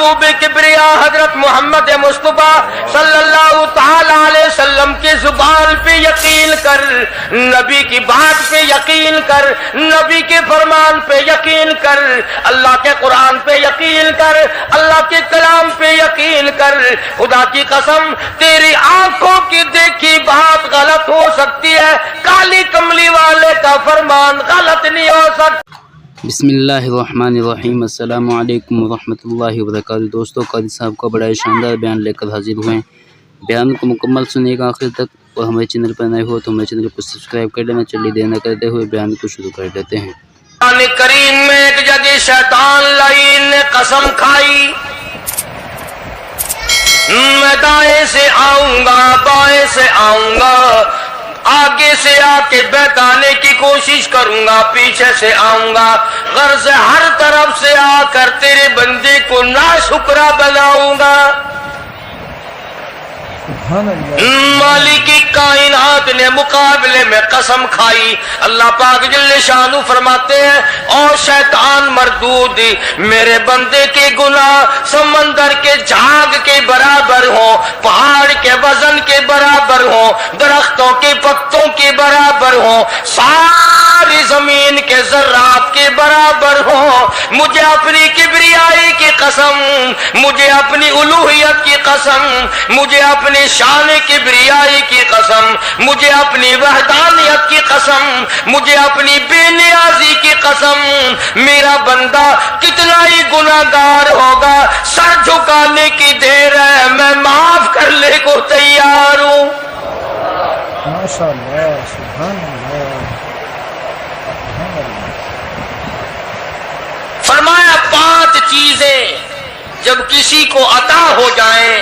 महबूब किबरिया हजरत मोहम्मद मुस्तफा सल्लल्लाहु ताला अलैहि वसल्लम की जुबान पे यकीन कर, नबी की बात पे यकीन कर, नबी के फरमान पे यकीन कर, अल्लाह के कुरान पे यकीन कर, अल्लाह के कलाम पे यकीन कर। खुदा की कसम तेरी आंखों की देखी बात गलत हो सकती है, काली कमली वाले का फरमान गलत नहीं हो सकता। बिस्मिल्लाहिर्रहमानिर्रहीम। अस्सलामु अलैकुम वरहमतुल्लाहि वबरकातुहू। दोस्तों, कादी साहब का बड़ा शानदार बयान लेकर हाजिर हुए हैं। बयान को मुकम्मल सुनिएगा आखिर तक, और हमारे चैनल पर नए हो तो हमारे चैनल को सब्सक्राइब कर लेना। चलिए देर न करते हुए बयान को शुरू कर देते हैं। कुरान करीम में एक जगह शैतान लाइन ने कसम खाई, मैं दाएं से आऊंगा, बाएं से आऊंगा, आगे से आके बहकाने की कोशिश करूंगा, पीछे से आऊंगा, गर्ज हर तरफ से आकर तेरे बंदे को नाशुक्रा बनाऊंगा। मालिकी कायनात ने मुकाबले में कसम खाई। अल्लाह पाक जल्ले शानु फरमाते हैं, और शैतान मरदूद, मेरे बंदे के गुनाह समंदर के झाग के बराबर हो, पहाड़ के वजन के बराबर हो, दरख्तों के पत्तों के बराबर हो, सारी जमीन के जर्रात के बराबर हो। मुझे अपनी किबरियाई की कसम, मुझे अपनी उलूहियत की कसम, मुझे अपनी शान किबरियाई की कसम, मुझे अपनी वहदानियत की कसम, मुझे अपनी बेनियाजी की कसम, मेरा बंदा कितना ही गुनाहगार होगा, सर झुकाने की देर है, मैं माफ करने को तैयार हूं। माशाअल्लाह, सुभान अल्लाह। फरमाया 5 चीजें जब किसी को अता हो जाए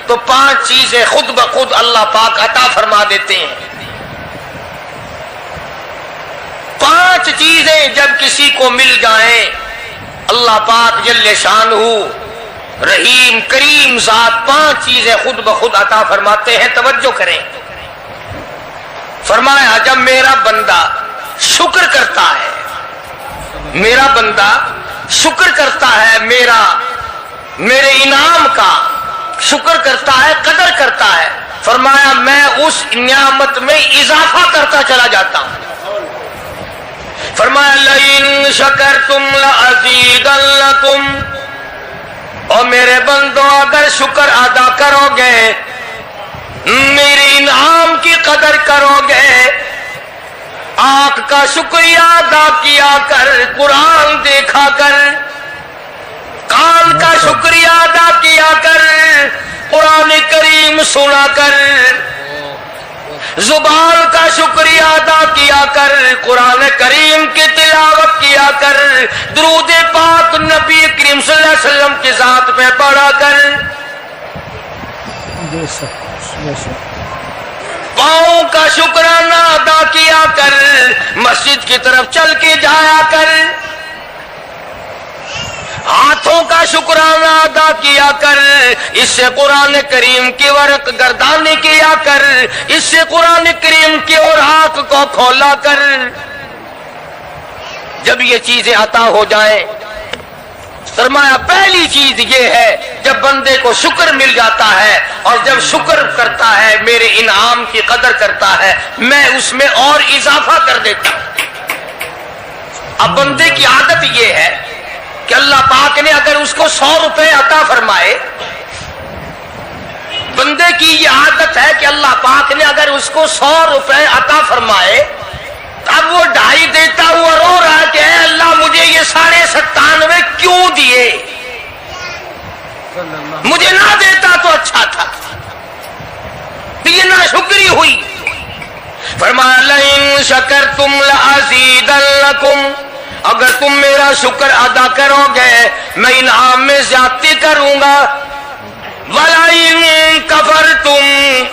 तो 5 चीजें खुद ब खुद अल्लाह पाक अता फरमा देते हैं। 5 चीजें जब किसी को मिल जाए, अल्लाह पाक जल्ले शानहू रहीम करीम ज़ात 5 चीजें खुद ब खुद अता फरमाते हैं। तवज्जो करें। फरमाया, जब मेरा बंदा शुक्र करता है, मेरा बंदा शुक्र करता है, मेरे इनाम का शुक्र करता है, कदर करता है, फरमाया मैं उस नियामत में इजाफा करता चला जाता हूं। फरमाया लइन शकरतुम लअज़ीदन्नकुम, और मेरे बंदों अगर शुक्र अदा करोगे, मेरे इनाम की कदर करोगे, आंख का शुक्रिया अदा किया कर, कुरान देखा कर, कान का शुक्रिया अदा किया कर, कुरान करीम सुना कर, जुबान का शुक्रिया अदा किया कर, कुरान करीम की तिलावत किया कर, दुरूद पाक नबी करीम सल्लल्लाहु अलैहि वसल्लम की जात पे पढ़ा कर, पाँव का शुक्राना अदा किया कर, मस्जिद की तरफ चल के जाया कर, हाथों का शुक्राना अदा किया कर, इससे कुरान करीम की वर्क गर्दानी किया कर, इससे कुरान करीम की और आंख को खोला कर। जब ये चीजें अता हो जाए, फरमाया पहली चीज ये है, जब बंदे को शुक्र मिल जाता है और जब शुक्र करता है, मेरे इनाम की कदर करता है, मैं उसमें और इजाफा कर देता हूं। अब बंदे की आदत ये है कि अल्लाह पाक ने अगर उसको 100 रुपए अता फरमाए, बंदे की ये आदत है कि अल्लाह पाक ने अगर उसको 100 रुपए अता फरमाए, अब वो 2.5 देता हुआ रो रहा है कि अल्लाह मुझे ये 97.5 क्यों दिए, मुझे ना देता तो अच्छा था। ये ना शुक्री हुई। फरमाया लइन शकरतुम लअज़ीदन्नकुम, अगर तुम मेरा शुक्र अदा करोगे, मैं इनाम में ज्यादती करूंगा। वलाइन कफरतुम,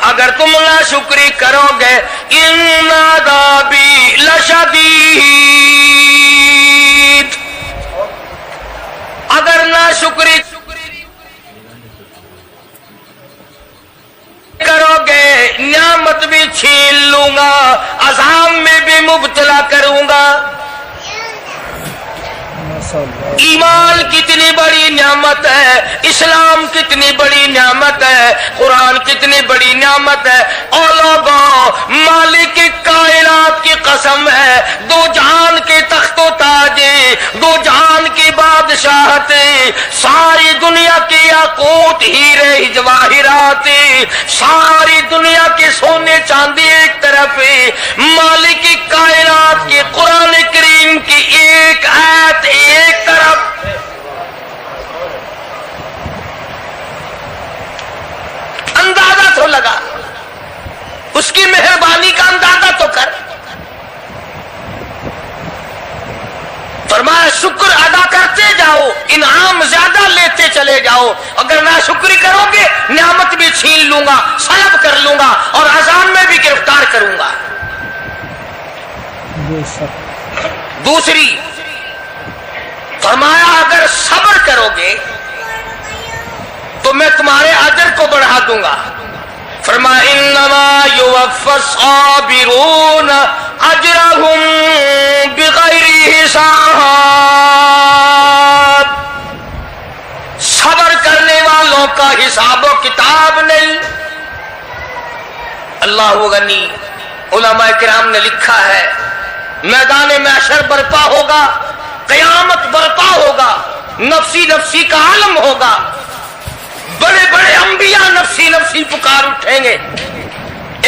अगर तुम नाशुक्री करोगे, इन्न अज़ाबी लशदीद, अगर नाशुक्री करोगे, नियामत भी छीन लूंगा, अज़ाब में भी मुब्तला करूंगा। ईमान कितनी बड़ी नियामत है, इस्लाम कितनी बड़ी नियामत है, कुरान कितनी बड़ी नियामत है। और लोगों, मालिक कायनात की कसम है, दो जहान के तख्तो ताजे, दो जहान की बादशाहत, सारी दुनिया के याकूत हीरे जवाहिरात, सारी दुनिया के सोने चांदी एक तरफ, मालिक कायनात के कुरान करीम की एक आयत एक तरफ। अंदाजा तो लगा, उसकी मेहरबानी का अंदाजा तो कर। फरमाया शुक्र अदा करते जाओ, इनाम ज्यादा लेते चले जाओ। अगर ना शुक्र करोगे, नियामत भी छीन लूंगा, सलब कर लूंगा और अजान में भी गिरफ्तार करूंगा। दूसरी फरमाया अगर सब्र करोगे तो मैं तुम्हारे अजर को बढ़ा दूंगा। फरमाया इन्नमा युवफ़्फ़स साबिरून अजरहुम बिगैरि हिसाब। सब्र करने वालों का हिसाब किताब नहीं। अल्लाह गनी, उलमा किराम ने लिखा है, मैदान महशर बर्पा होगा, कयामत बर्पा होगा, नफसी नफसी का आलम होगा, बड़े बड़े अंबिया नफसी नफसी पुकार उठेंगे।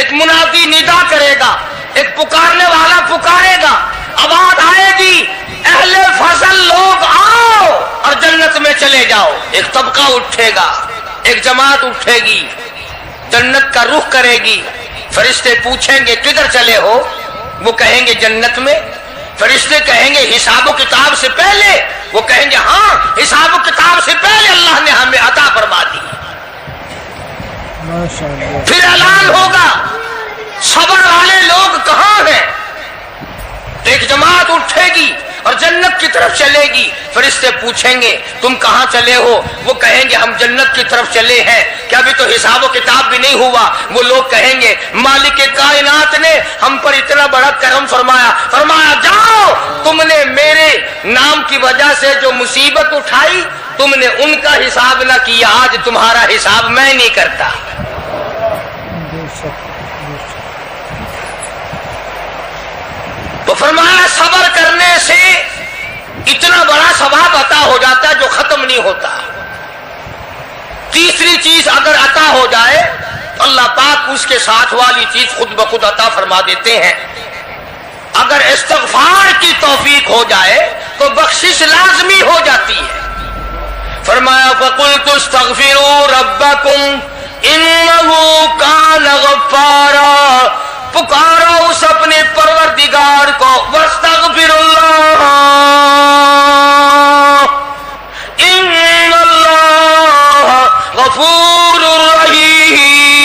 एक मुनादी निदा करेगा, एक पुकारने वाला पुकारेगा, आवाज आएगी, अहले फजल लोग आओ और जन्नत में चले जाओ। एक तबका उठेगा, एक जमात उठेगी, जन्नत का रुख करेगी। फरिश्ते पूछेंगे किधर चले हो? वो कहेंगे जन्नत में। फरिश्ते कहेंगे हिसाब किताब से पहले? वो कहेंगे हाँ, हिसाब किताब से पहले अल्लाह ने हमें अता फरमा दी। फिर ऐलान होगा, सब्र वाले लोग कहाँ हैं? तो एक जमात उठेगी और जन्नत की तरफ चलेगी। फरिश्ते पूछेंगे तुम कहाँ चले हो? वो कहेंगे हम जन्नत की तरफ चले हैं। क्या अभी तो हिसाब किताब भी नहीं हुआ? वो लोग कहेंगे मालिक कायनात ने हम पर इतना बड़ा करम फरमाया। फरमाया जाओ, तुमने मेरे नाम की वजह से जो मुसीबत उठाई, तुमने उनका हिसाब ना किया, आज तुम्हारा हिसाब मैं नहीं करता। तो फरमाया सब्र करने से इतना बड़ा सवाब अता हो जाता है जो खत्म नहीं होता। तीसरी चीज अगर अता हो जाए तो अल्लाह पाक उसके साथ वाली चीज खुद ब खुद अता फरमा देते हैं। अगर इस्तिग़फ़ार की तौफीक हो जाए तो बख्शिश लाजमी हो जाती है। फरमाया फ़क़ुल्तु इस्तग़फ़िरू रब्बकुम इन्नहु कान गफ़्फ़ारा। पुकारो उस अपने परवरदिगार को, वस्तग़फिरुल्लाह इन्नल्लाह गफूरुर रहीम।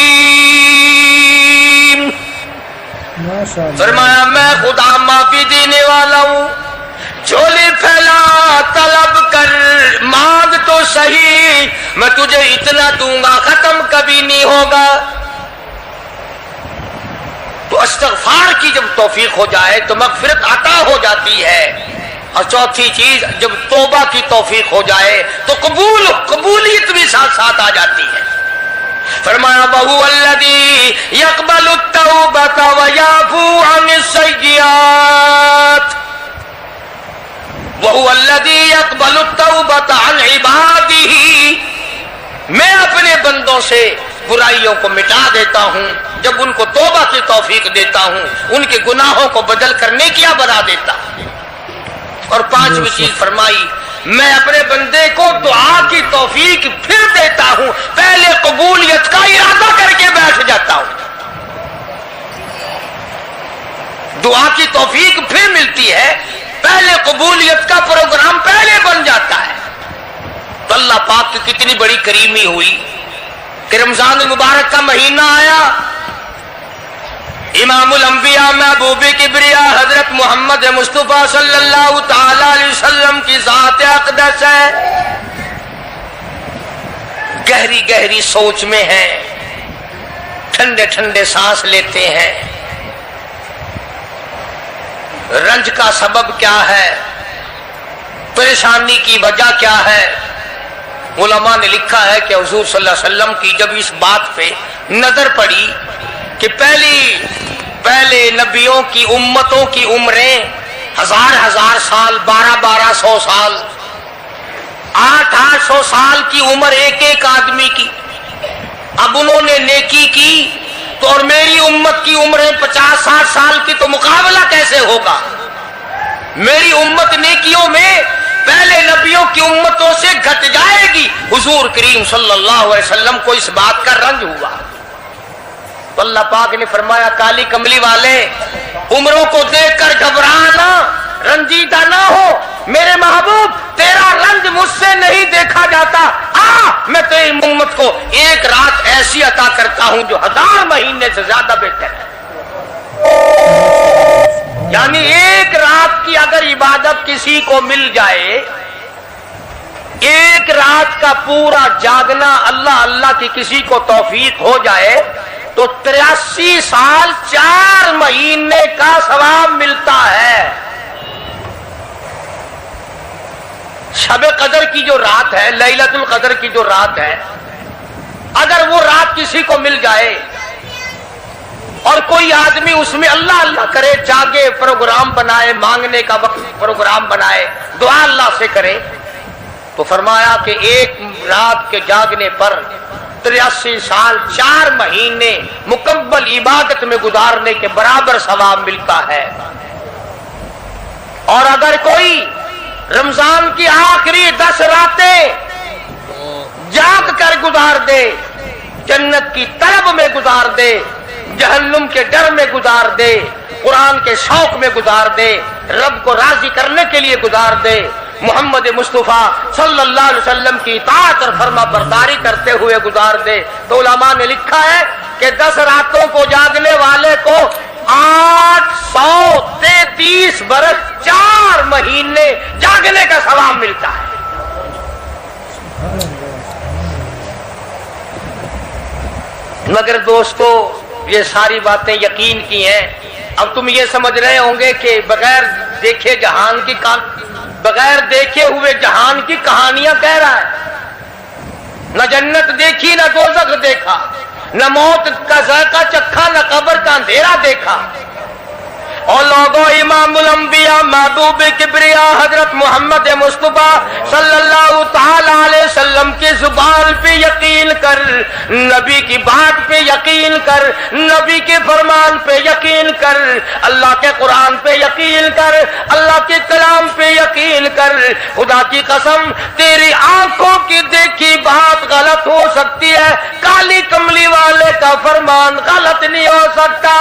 फरमाया मैं खुदा माफी देने वाला हूँ। झोली फैला, तलब कर, मांग तो सही, मैं तुझे इतना दूंगा, खत्म कभी नहीं होगा। तो इस्तिग़फ़ार की जब तौफीक हो जाए तो मग़फ़िरत अता हो जाती है। और चौथी चीज, जब तौबा की तौफीक हो जाए तो कबूलियत भी साथ साथ आ जाती है। फरमाया वहु अल्लज़ी यक़बलु तौबत व याफ़ू अनिस्सय्यिआत। वहु अल्लज़ी यक़बलु तौबत अन इबादिही। मैं अपने बंदों से बुराइयों को मिटा देता हूँ जब उनको तौबा की तौफीक देता हूँ, उनके गुनाहों को बदल कर नेकियां बना देता। और पांचवी चीज फरमाई, मैं अपने बंदे को दुआ की तौफीक फिर देता हूँ, पहले कबूलियत का इरादा करके बैठ जाता हूँ। दुआ की तौफीक फिर मिलती है, पहले कबूलियत का प्रोग्राम पहले बन जाता है। तो अल्लाह पाक की कितनी बड़ी करीमी हुई कि रमजान मुबारक का महीना आया, इमामुल अंबिया महबूबे किब्रिया हजरत मोहम्मद मुस्तफा सल्लल्लाहु ताला अलैहि वसल्लम की ज़ात अक़दस है, गहरी गहरी सोच में है, ठंडे ठंडे सांस लेते हैं। रंज का सबब क्या है, परेशानी की वजह क्या है, उलमा ने लिखा है कि हुजूर सल्लल्लाहु अलैहि वसल्लम की जब इस बात पे नजर पड़ी कि पहले नबियों की उम्मतों की उम्रें हजार साल, 1200 साल, 800 साल की उम्र एक एक आदमी की। अब उन्होंने नेकी की तो और मेरी उम्मत की उम्र 50-60 साल की, तो मुकाबला कैसे होगा? मेरी उम्मत नेकियों में पहले नबियों की उम्मतों से घट जाएगी। हुजूर करीम सल्लल्लाहु अलैहि वसल्लम को इस बात का रंज हुआ तो अल्लाह पाक ने फरमाया, काली कमली वाले, उम्रों को देखकर घबराना, रंजीदा ना हो। मेरे महबूब, तेरा रंज मुझसे नहीं देखा जाता। मैं तेरी उम्मत को एक रात ऐसी अता करता हूं जो 1000 महीने से ज्यादा बेहतर है। यानी एक रात की अगर इबादत किसी को मिल जाए, एक रात का पूरा जागना अल्लाह अल्लाह की किसी को तौफीक हो जाए तो 83 साल 4 महीने का सवाब मिलता है। शबे कदर की जो रात है, लैलतुल कदर की जो रात है, अगर वो रात किसी को मिल जाए और कोई आदमी उसमें अल्लाह अल्लाह करे, जागे, प्रोग्राम बनाए, मांगने का वक्त प्रोग्राम बनाए, दुआ अल्लाह से करे, तो फरमाया कि एक रात के जागने पर 83 साल 4 महीने मुकम्मल इबादत में गुजारने के बराबर सवाब मिलता है। और अगर कोई रमजान की आखिरी 10 रातें जाग कर गुजार दे, जन्नत की तलब में गुजार दे, जहन्नुम के डर में गुजार दे, कुरान के शौक में गुजार दे, रब को राजी करने के लिए गुजार दे, मोहम्मद मुस्तफा सल्लल्लाहु अलैहि वसल्लम की इताअत और फर्मा बरदारी करते हुए गुजार दे, तो उलमा ने लिखा है कि 10 रातों को जागने वाले को 833 बरस 4 महीने जागने का सवाब मिलता है। मगर दोस्तों, ये सारी बातें यकीन की हैं। अब तुम ये समझ रहे होंगे कि बगैर देखे जहान की बगैर देखे हुए जहान की कहानियां कह रहा है। न जन्नत देखी, न दोज़ख देखा, न मौत का ज़ायक़ा चखा, न कब्र का अंधेरा देखा। और लोगों, इमामुल अंबिया महबूब किबरिया हजरत मोहम्मद मुस्तफा सल्लल्लाहु ताला अलैहि वसल्लम की जुबान पे यकीन कर, नबी की बात पे यकीन कर, नबी के फरमान पे यकीन कर, अल्लाह के कुरान पे यकीन कर, अल्लाह के कलाम पे यकीन कर। खुदा की कसम, तेरी आंखों की देखी बात गलत हो सकती है, काली कमली वाले का फरमान गलत नहीं हो सकता।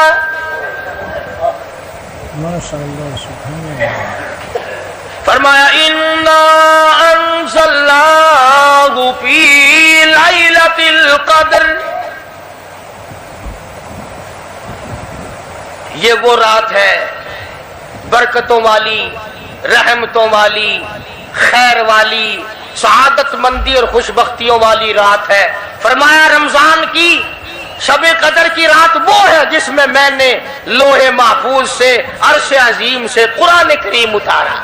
माशाअल्लाह, सुभान फरमाया, इन्ना अंज़लनाहु फी लैलतिल क़द्र। ये वो रात है बरकतों वाली, रहमतों वाली, खैर वाली, सआदत मंदी और खुशबख्तियों वाली रात है। फरमाया, रमजान की शबे कदर की रात वो है जिसमें मैंने लोहे महफूज से, अर्श अजीम से कुरान करीम उतारा।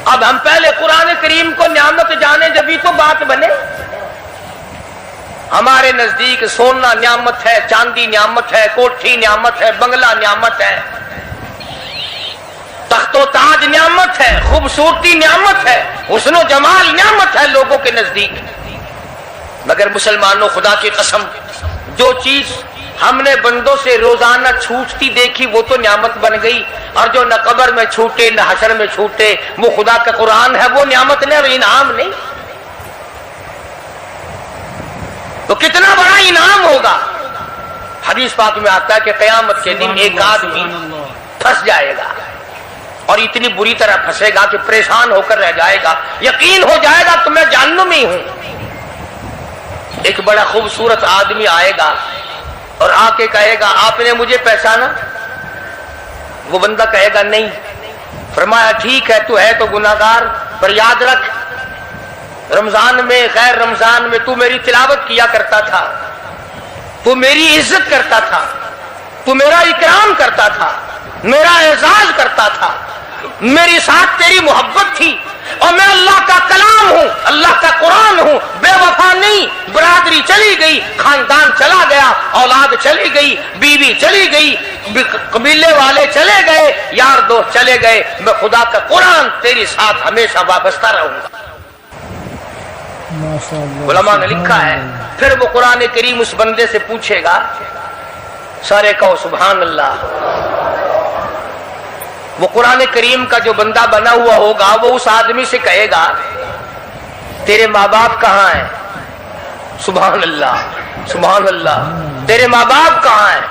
अब हम पहले कुरान करीम को नियामत जाने, जब तो बात बने। हमारे नजदीक सोना नियामत है, चांदी नियामत है, कोठी नियामत है, बंगला नियामत है, तख्तो ताज नियामत है, खूबसूरती नियामत है, हुस्नो जमाल नियामत है लोगों के नजदीक। मगर मुसलमानों, खुदा की कसम, जो चीज हमने बंदों से रोजाना छूटती देखी वो तो नियामत बन गई, और जो न कब्र में छूटे न हशर में छूटे वो खुदा का कुरान है, वो नियामत नहीं और इनाम नहीं। तो कितना बड़ा इनाम होगा। हदीस पाक में आता है कि क़यामत के दिन एक आदमी फंस जाएगा और इतनी बुरी तरह फंसेगा कि परेशान होकर रह जाएगा, यकीन हो जाएगा कि मैं जहन्नुम में हूं। एक बड़ा खूबसूरत आदमी आएगा और आके कहेगा, आपने मुझे पहचाना? वो बंदा कहेगा, नहीं। फरमाया, ठीक है, तू है तो गुनाहगार, पर याद रख, रमजान में, खैर रमजान में तू मेरी तिलावत किया करता था, तू मेरी इज्जत करता था, तू मेरा इकराम करता था, मेरा एजाज करता था, मेरी साथ तेरी मोहब्बत थी, اور میں اللہ کا کلام ہوں، اللہ کا قرآن ہوں، بے وفا نہیں۔ برادری چلی گئی، خاندان چلا گیا، اولاد چلی گئی، بیوی چلی گئی، قبیلے والے چلے گئے، یار دوست چلے گئے، میں خدا کا قرآن تیری ساتھ ہمیشہ وابستہ رہوں گا۔ علماء نے لکھا ہے پھر وہ قرآن کریم اس بندے سے پوچھے گا، سارے کہو سبحان اللہ۔ وہ قرآن کریم کا جو بندہ بنا ہوا ہوگا وہ اس آدمی سے کہے گا تیرے ماں باپ کہاں ہیں؟ سبحان اللہ سبحان اللہ، تیرے ماں باپ کہاں ہیں؟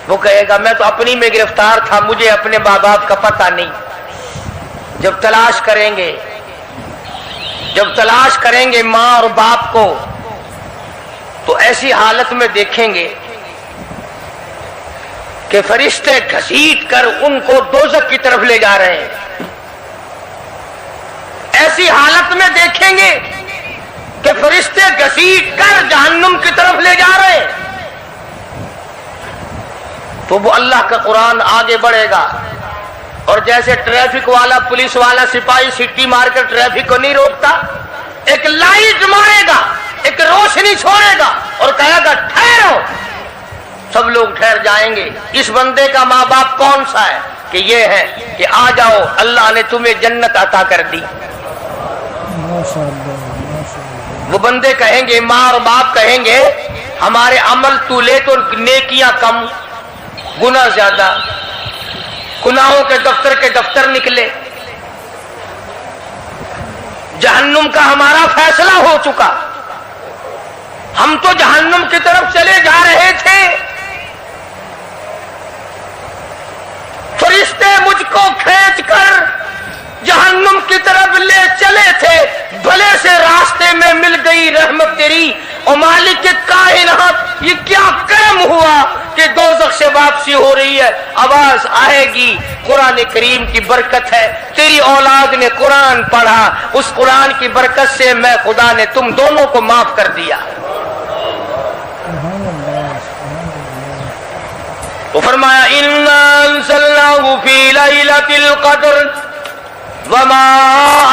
وہ کہے گا میں تو اپنی میں گرفتار تھا، مجھے اپنے ماں باپ کا پتہ نہیں۔ جب تلاش کریں گے ماں اور باپ کو تو ایسی حالت میں دیکھیں گے کہ فرشتے گھسیٹ کر ان کو دوزخ کی طرف لے جا رہے ہیں۔ ایسی حالت میں دیکھیں گے کہ فرشتے گھسیٹ کر جہنم کی طرف لے جا رہے ہیں، تو وہ اللہ کا قرآن آگے بڑھے گا، اور جیسے ٹریفک والا، پولیس والا، سپاہی سٹی مار کر ٹریفک کو نہیں روکتا، ایک لائٹ مارے گا، ایک روشنی چھوڑے گا اور کہے گا ٹھہرو، سب لوگ ٹھہر جائیں گے۔ اس بندے کا ماں باپ کون سا ہے؟ کہ یہ ہے کہ آ جاؤ، اللہ نے تمہیں جنت عطا کر دی۔ وہ بندے کہیں گے، ماں اور باپ کہیں گے ہمارے عمل تو لے تو نیکیاں کم، گناہ زیادہ، گناہوں کے دفتر نکلے، جہنم کا ہمارا فیصلہ ہو چکا، ہم تو جہنم کی طرف چلے جا رہے تھے، فرشتے مجھ کو کھینچ کر جہنم کی طرف لے چلے تھے، بھلے سے راستے میں مل گئی رحمت تیری، اور مالک کے کائنات یہ کیا کرم ہوا کہ دوزخ سے واپسی ہو رہی ہے، آواز آئے گی، قرآن کریم کی برکت ہے، تیری اولاد نے قرآن پڑھا، اس قرآن کی برکت سے میں خدا نے تم دونوں کو معاف کر دیا۔ تو فرمایا اِنَّا أَنزَلْنَاهُ فِي لَيْلَةِ الْقَدْرِ وَمَا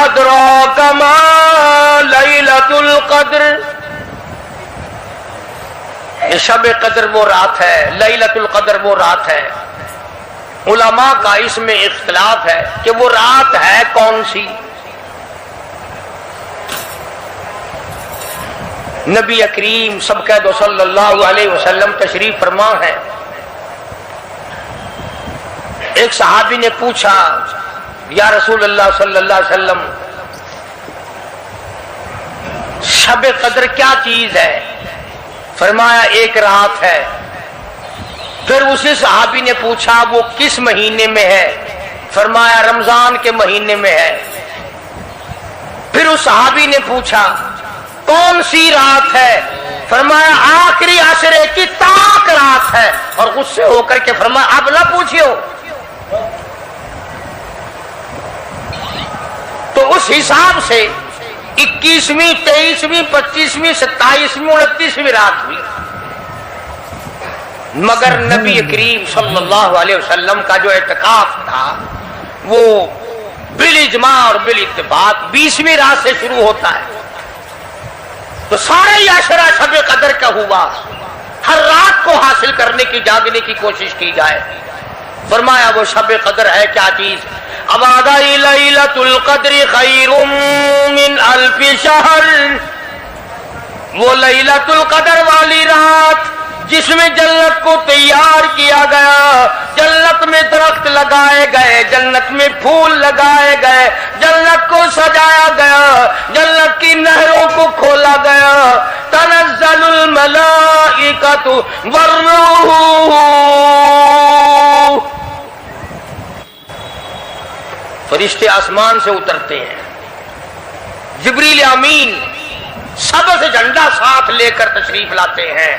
أَدْرَاكَ مَا لَيْلَةُ الْقَدْرِ۔ یہ شب قدر وہ رات ہے، لیلۃ القدر وہ رات ہے۔ علماء کا اس میں اختلاف ہے کہ وہ رات ہے کون سی۔ نبی کریم سب کہہ دو صلی اللہ علیہ وسلم تشریف فرما ہے۔ ایک صحابی نے پوچھا یا رسول اللہ صلی اللہ علیہ وسلم شب قدر کیا چیز ہے؟ فرمایا ایک رات ہے۔ پھر اسی صحابی نے پوچھا وہ کس مہینے میں ہے؟ فرمایا رمضان کے مہینے میں ہے۔ پھر اس صحابی نے پوچھا کون سی رات ہے؟ فرمایا آخری عشرے کی تاک رات ہے، اور غصے ہو کر کے فرمایا اب نہ پوچھو۔ تو اس حساب سے 21ویں 23ویں 25ویں 27ویں 29ویں رات ہوئی، مگر نبی کریم صلی اللہ علیہ وسلم کا جو اعتکاف تھا وہ بالاجماع اور بالاتفاق 20ویں رات سے شروع ہوتا ہے، تو سارے ہی عشرہ شب قدر کا ہوا، ہر رات کو حاصل کرنے کی، جاگنے کی کوشش کی جائے۔ فرمایا وہ شب قدر ہے کیا چیز؟ ابادی لیلۃ القدر خیر من الف شہر، وہ لیلۃ القدر والی رات جس میں جنت کو تیار کیا گیا، جنت میں درخت لگائے گئے، جنت میں پھول لگائے گئے، جنت کو سجایا گیا، جنت کی نہروں کو کھولا گیا، تنزل الملائکۃ والروح، فرشتے آسمان سے اترتے ہیں، جبریل امین سبز جھنڈا ساتھ لے کر تشریف لاتے ہیں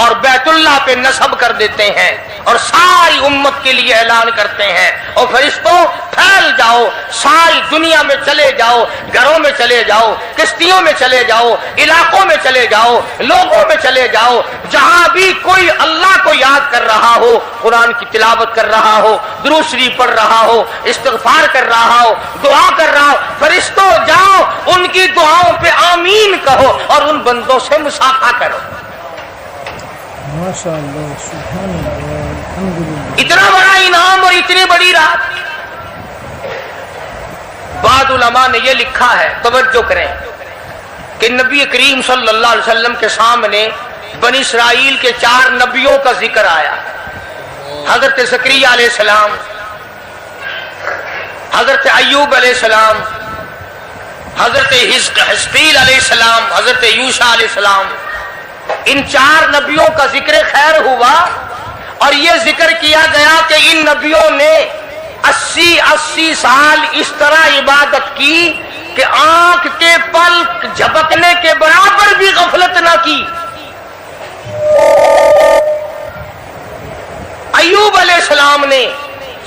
اور بیت اللہ پہ نصب کر دیتے ہیں، اور ساری امت کے لیے اعلان کرتے ہیں، اور فرشتوں پھیل جاؤ، ساری دنیا میں چلے جاؤ، گھروں میں چلے جاؤ، کشتیوں میں چلے جاؤ، علاقوں میں چلے جاؤ، لوگوں میں چلے جاؤ، جہاں بھی کوئی اللہ کو یاد کر رہا ہو، قرآن کی تلاوت کر رہا ہو، درود شریف پڑھ رہا ہو، استغفار کر رہا ہو، دعا کر رہا ہو، فرشتوں جاؤ ان کی دعاؤں پہ آمین کہو اور ان بندوں سے مصافحہ کرو۔ ماشاء اللہ، سبحان اللہ، الحمدللہ۔ اتنا بڑا انعام اور اتنی بڑی رات۔ بعض علماء نے یہ لکھا ہے، توجہ کریں، کہ نبی کریم صلی اللہ علیہ وسلم کے سامنے بنی اسرائیل کے 4 نبیوں کا ذکر آیا، حضرت زکریا علیہ السلام، حضرت ایوب علیہ السلام، حضرت حزقیل علیہ السلام، حضرت یوشع علیہ السلام۔ ان 4 نبیوں کا ذکر خیر ہوا، اور یہ ذکر کیا گیا کہ ان نبیوں نے 80 سال اس طرح عبادت کی کہ آنکھ کے پلک جھپکنے کے برابر بھی غفلت نہ کی۔ ایوب علیہ السلام نے،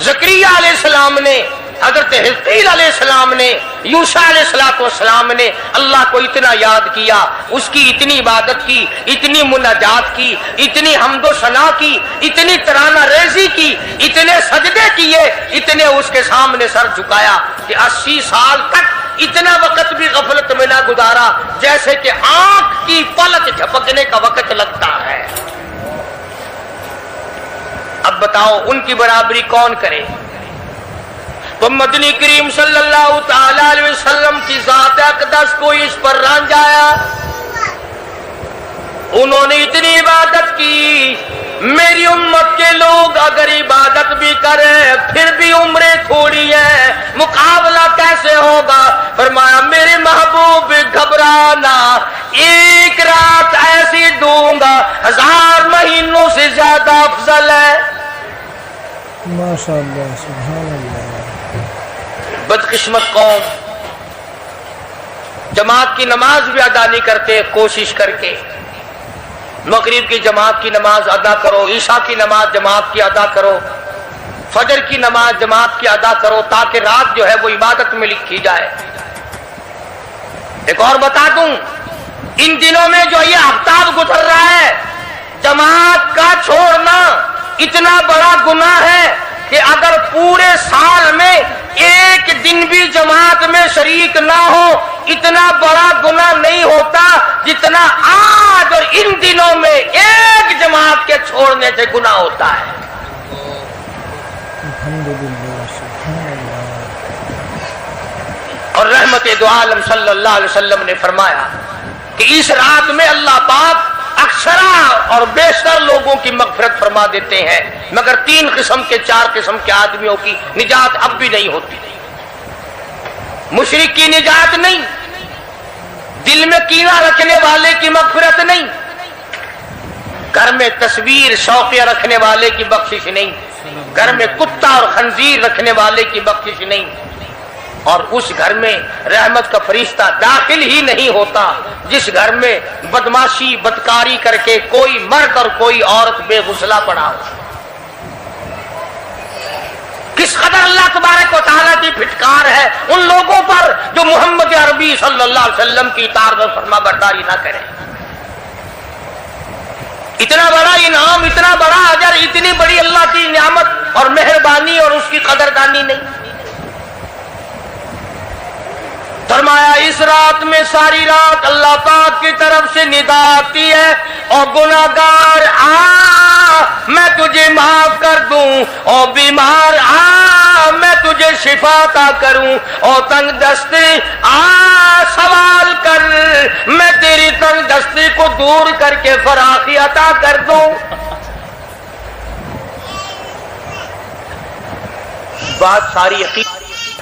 زکریا علیہ السلام نے، حضرت حزقیل علیہ السلام نے، یوشع علیہ السلام نے اللہ کو اتنا یاد کیا، اس کی اتنی عبادت کی، اتنی مناجات کی، اتنی حمد و ثنا کی، اتنی ترانہ ریزی کی، اتنے سجدے کیے، اتنے اس کے سامنے سر جھکایا کہ 80 سال تک اتنا وقت بھی غفلت میں نہ گزارا جیسے کہ آنکھ کی پلک جھپکنے کا وقت لگتا ہے۔ اب بتاؤ ان کی برابری کون کرے؟ تو مدنی کریم صلی اللہ تعالی علیہ وسلم کی ذات اقدس کو اس پر رانجایا، انہوں نے اتنی عبادت کی۔ میری امت کے لوگ اگر عبادت بھی کریں پھر بھی عمریں تھوڑی ہیں، مقابلہ کیسے ہوگا؟ فرمایا میرے محبوب گھبرانا، ایک رات ایسی دوں گا 1000 مہینوں سے زیادہ افضل ہے۔ ماشاء اللہ، سبحان اللہ۔ بدقسمت قوم جماعت کی نماز بھی ادا نہیں کرتے، کوشش کر کے مغرب کی جماعت کی نماز ادا کرو، عشاء کی نماز جماعت کی ادا کرو، فجر کی نماز جماعت کی ادا کرو، تاکہ رات جو ہے وہ عبادت میں لکھی جائے۔ ایک اور بتا دوں، ان دنوں میں جو یہ آفتاب گزر رہا ہے، جماعت کا چھوڑنا اتنا بڑا گناہ ہے کہ اگر پورے سال میں ایک دن بھی جماعت میں شریک نہ ہو، اتنا بڑا گناہ نہیں ہوتا جتنا آج اور ان دنوں میں ایک جماعت کے چھوڑنے سے گناہ ہوتا ہے۔ الحمدللہ، سبحان اللہ۔ اور رحمت دو عالم صلی اللہ علیہ وسلم نے فرمایا کہ اس رات میں اللہ پاک اکثرا اور بیشتر لوگوں کی مغفرت فرما دیتے ہیں، مگر 3 قسم کے 4 قسم کے آدمیوں کی نجات اب بھی نہیں ہوتی۔ مشرک کی نجات نہیں، دل میں کینہ رکھنے والے کی مغفرت نہیں، گھر میں تصویر شوقیہ رکھنے والے کی بخشش نہیں، گھر میں کتا اور خنزیر رکھنے والے کی بخشش نہیں، اور اس گھر میں رحمت کا فرشتہ داخل ہی نہیں ہوتا جس گھر میں بدماشی بدکاری کر کے کوئی مرد اور کوئی عورت بے غسلہ پڑا ہو۔ کس قدر اللہ تبارک و تعالیٰ کی پھٹکار ہے ان لوگوں پر جو محمد عربی صلی اللہ علیہ وسلم کی اطاعت اور فرما برداری نہ کریں۔ اتنا بڑا انعام، اتنا بڑا اجر، اتنی بڑی اللہ کی نعمت اور مہربانی اور اس کی قدردانی نہیں۔ فرمایا اس رات میں ساری رات اللہ پاک کی طرف سے ندا آتی ہے، اور گناہگار آ میں تجھے معاف کر دوں، اور بیمار آ میں تجھے شفا عطا کروں، اور تنگ دستی آ سوال کر میں تیری تنگ دستی کو دور کر کے فراخی عطا کر دوں۔ بات ساری یقین،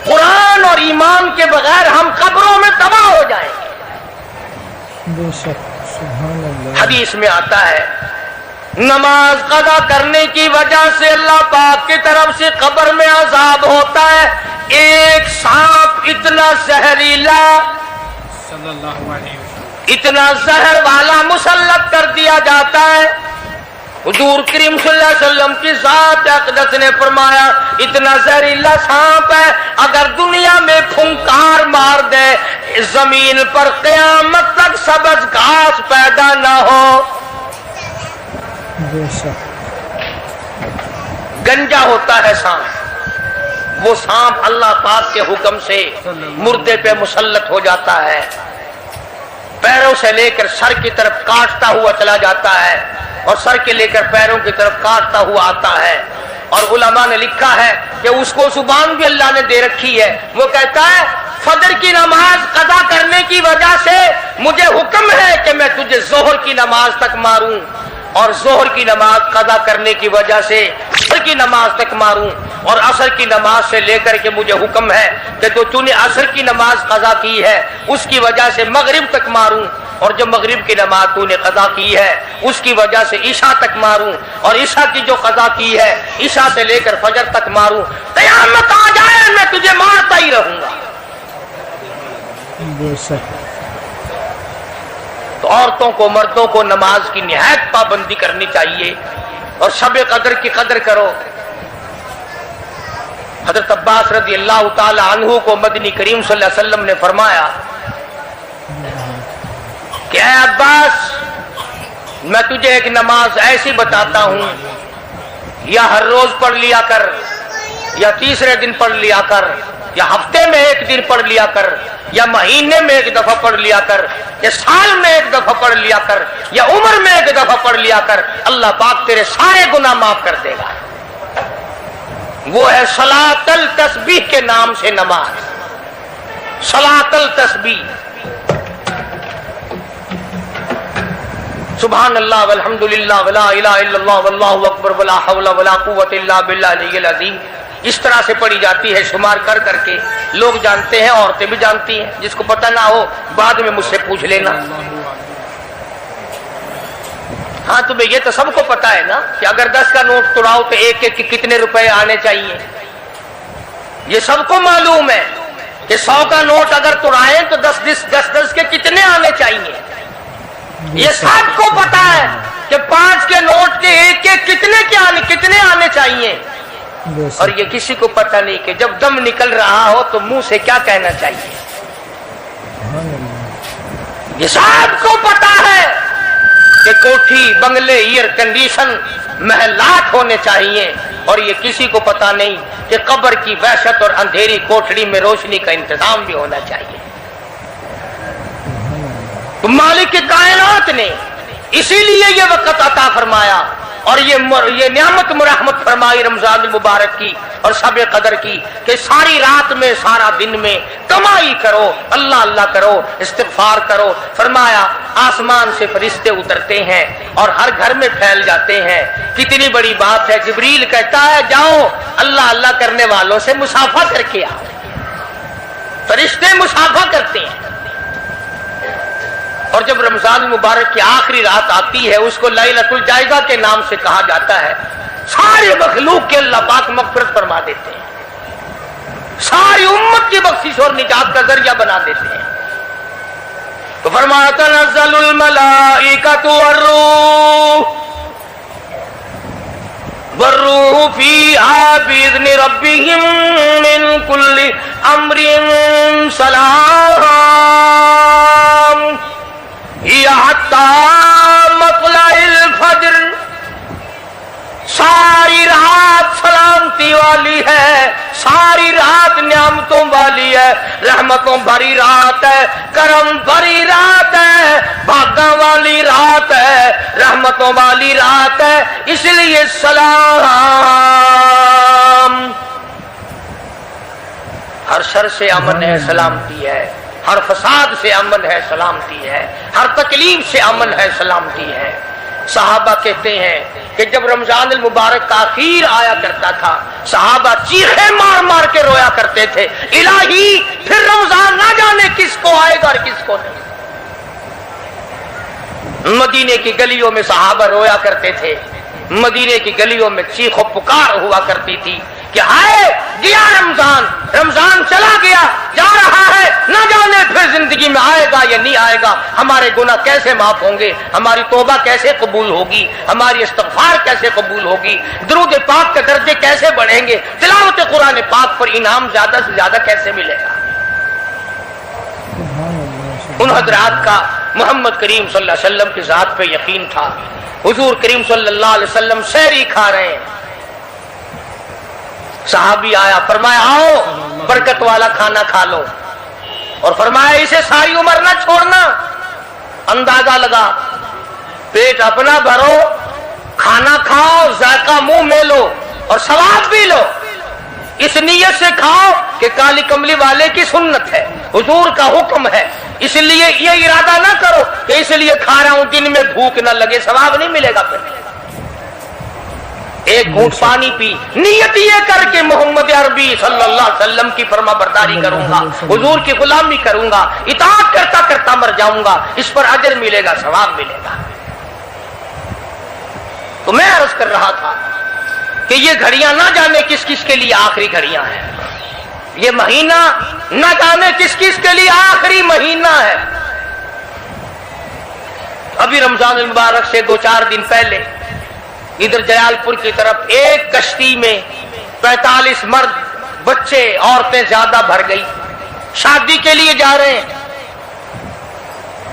قرآن اور ایمان کے بغیر ہم قبروں میں تباہ ہو جائیں گے۔ بے شک، سبحان اللہ۔ حدیث میں آتا ہے نماز قضا کرنے کی وجہ سے اللہ پاک کی طرف سے قبر میں عذاب ہوتا ہے، ایک سانپ اتنا زہریلا، صلی اللہ علیہ وسلم، اتنا زہر والا مسلط کر دیا جاتا ہے حضور کریم صلی اللہ علیہ وسلم کی ذات اقدس نے فرمایا اتنا زہریلا سانپ ہے اگر دنیا میں پھنکار مار دے زمین پر قیامت تک سبز گھاس پیدا نہ ہو. بے شک گنجا ہوتا ہے سانپ، وہ سانپ اللہ پاک کے حکم سے مردے پہ مسلط ہو جاتا ہے، پیروں سے لے کر سر کی طرف کاٹتا ہوا چلا جاتا ہے اور سر کے لے کر پیروں کی طرف کاٹتا ہوا آتا ہے. اور علماء نے لکھا ہے کہ اس کو زبان بھی اللہ نے دے رکھی ہے. وہ کہتا ہے فجر کی نماز قضا کرنے کی وجہ سے مجھے حکم ہے کہ میں تجھے ظہر کی نماز تک ماروں، اور ظہر کی نماز قضا کرنے کی وجہ سے عصر کی نماز تک ماروں، اور عصر کی نماز سے لے کر کے مجھے حکم ہے کہ تو نے عصر کی نماز قضا کی ہے اس کی وجہ سے مغرب تک ماروں، اور جو مغرب کی نماز تو نے قضا کی ہے اس کی وجہ سے عشاء تک ماروں، اور عشاء کی جو قضا کی ہے عشاء سے لے کر فجر تک ماروں. قیامت آ جائے میں تجھے مارتا ہی رہوں گا. بے شک تو عورتوں کو مردوں کو نماز کی نہایت پابندی کرنی چاہیے اور شب قدر کی قدر کرو. حضرت عباس رضی اللہ تعالی عنہ کو مدنی کریم صلی اللہ علیہ وسلم نے فرمایا کہ اے عباس میں تجھے ایک نماز ایسی بتاتا ہوں، یا ہر روز پڑھ لیا کر، یا تیسرے دن پڑھ لیا کر، یا ہفتے میں ایک دن پڑھ لیا کر، یا مہینے میں ایک دفعہ پڑھ لیا کر، یا سال میں ایک دفعہ پڑھ لیا کر، یا عمر میں ایک دفعہ پڑھ لیا کر، اللہ پاک تیرے سارے گناہ معاف کر دے گا. وہ ہے صلاۃ التسبیح کے نام سے نماز. صلاۃ التسبیح، سبحان اللہ والحمد للہ ولا الہ الا اللہ واللہ اکبر ولا حول ولا قوت الا باللہ العلی العظیم. اس طرح سے پڑھی جاتی ہے شمار کر کر کے. لوگ جانتے ہیں، عورتیں بھی جانتی ہیں. جس کو پتہ نہ ہو بعد میں مجھ سے پوچھ لینا. ہاں تمہیں یہ تو سب کو پتا ہے نا کہ اگر 10 کا نوٹ توڑاؤ تو ایک ایک کے کتنے روپے آنے چاہیے. یہ سب کو معلوم ہے کہ 100 کا نوٹ اگر توڑائیں تو 10 کے کتنے آنے چاہیے. یہ سب کو پتا ہے کہ 5 کے نوٹ کے ایک ایک کتنے آنے چاہیے. اور یہ کسی کو پتہ نہیں کہ جب دم نکل رہا ہو تو منہ سے کیا کہنا چاہیے. یہ سب کو پتا ہے کہ کوٹھی، بنگلے، ایئر کنڈیشن، محلات ہونے چاہیے. اور یہ کسی کو پتا نہیں کہ قبر کی وحشت اور اندھیری کوٹھڑی میں روشنی کا انتظام بھی ہونا چاہیے. تو مالک کی کائنات نے اسی لیے یہ وقت عطا فرمایا اور یہ نعمت مرحمت فرمائی رمضان المبارک کی اور شب قدر کی کہ ساری رات میں سارا دن میں کمائی کرو، اللہ اللہ کرو، استغفار کرو. فرمایا آسمان سے فرشتے اترتے ہیں اور ہر گھر میں پھیل جاتے ہیں. کتنی بڑی بات ہے. جبریل کہتا ہے جاؤ اللہ اللہ کرنے والوں سے مصافحہ کر کے آؤ. فرشتے مصافحہ کرتے ہیں. اور جب رمضان المبارک کی آخری رات آتی ہے اس کو لیلۃ الجائزہ کے نام سے کہا جاتا ہے. سارے مخلوق کے اللہ پاک مغفرت فرما دیتے ہیں، ساری امت کی بخشش اور نجات کا ذریعہ بنا دیتے ہیں. تو فرمایا تنزل الملائکۃ والروح فیہا بإذن ربہم من کل امر سلام مطلع الفجر. ساری رات سلامتی والی ہے، ساری رات نعمتوں والی ہے، رحمتوں بھری رات ہے، کرم بھری رات ہے، بھاگاں والی رات ہے، رحمتوں والی رات ہے. اس لیے سلام. ہر شر سے امن ہے، سلامتی ہے. ہر فساد سے امن ہے، سلامتی ہے. ہر تکلیف سے امن ہے، سلامتی ہے. صحابہ کہتے ہیں کہ جب رمضان المبارک کا آخر آیا کرتا تھا صحابہ چیخے مار مار کے رویا کرتے تھے، الہی پھر رمضان نہ جانے کس کو آئے گا اور کس کو نہیں. مدینے کی گلیوں میں صحابہ رویا کرتے تھے. مدینے کی گلیوں میں چیخ و پکار ہوا کرتی تھی کہ ہائے گیا رمضان، رمضان چلا گیا، جا رہا ہے، نہ جانے پھر زندگی میں آئے گا लिए नहीं आएगा, हमारे गुनाह कैसे माफ होंगे, हमारी तौबा कैसे कबूल होगी, हमारी इस्तग़फ़ार कैसे कबूल होगी, दुरूद पाक के दर्जे कैसे बढ़ेंगे, तिलावत कुरान पाक पर इनाम ज्यादा से ज्यादा कैसे मिलेगा। उन हजरात का मोहम्मद करीम सल्लल्लाहु अलैहि वसल्लम की जात पे यकीन था। हुजूर करीम सल्लल्लाहु अलैहि वसल्लम सहरी खा रहे हैं, सहाबी आया, फरमाया आओ बरकत वाला खाना खा लो, और फरमाया इसे सारी उम्र ना छोड़ना। अंदाजा लगा, पेट अपना भरो, खाना खाओ, जायका मुंह में लो और सवाब भी लो, इस नीयत से खाओ कि काली कमली वाले की सुन्नत है, हुजूर का हुक्म है, इसलिए ये इरादा ना करो कि इसलिए खा रहा हूं दिन में भूख ना लगे, सवाब नहीं मिलेगा। फिर एक घूंट पानी पी, नियत ये करके मोहम्मद अरबी सल्लल्लाहु अलैहि वसल्लम की फरमाबरदारी करूंगा, हुजूर की गुलामी करूंगा, इताअत करता करता मर जाऊंगा, इस पर अजर मिलेगा, सवाब मिलेगा। तो मैं अर्ज कर रहा था कि ये घड़ियां ना जाने किस किस के लिए आखिरी घड़ियां हैं, ये महीना ना जाने किस किस के लिए आखिरी महीना है। अभी रमजान मुबारक से 2-4 दिन पहले इधर जयालपुर की तरफ एक कश्ती में 45 मर्द, बच्चे, औरतें ज्यादा भर गई, शादी के लिए जा रहे हैं।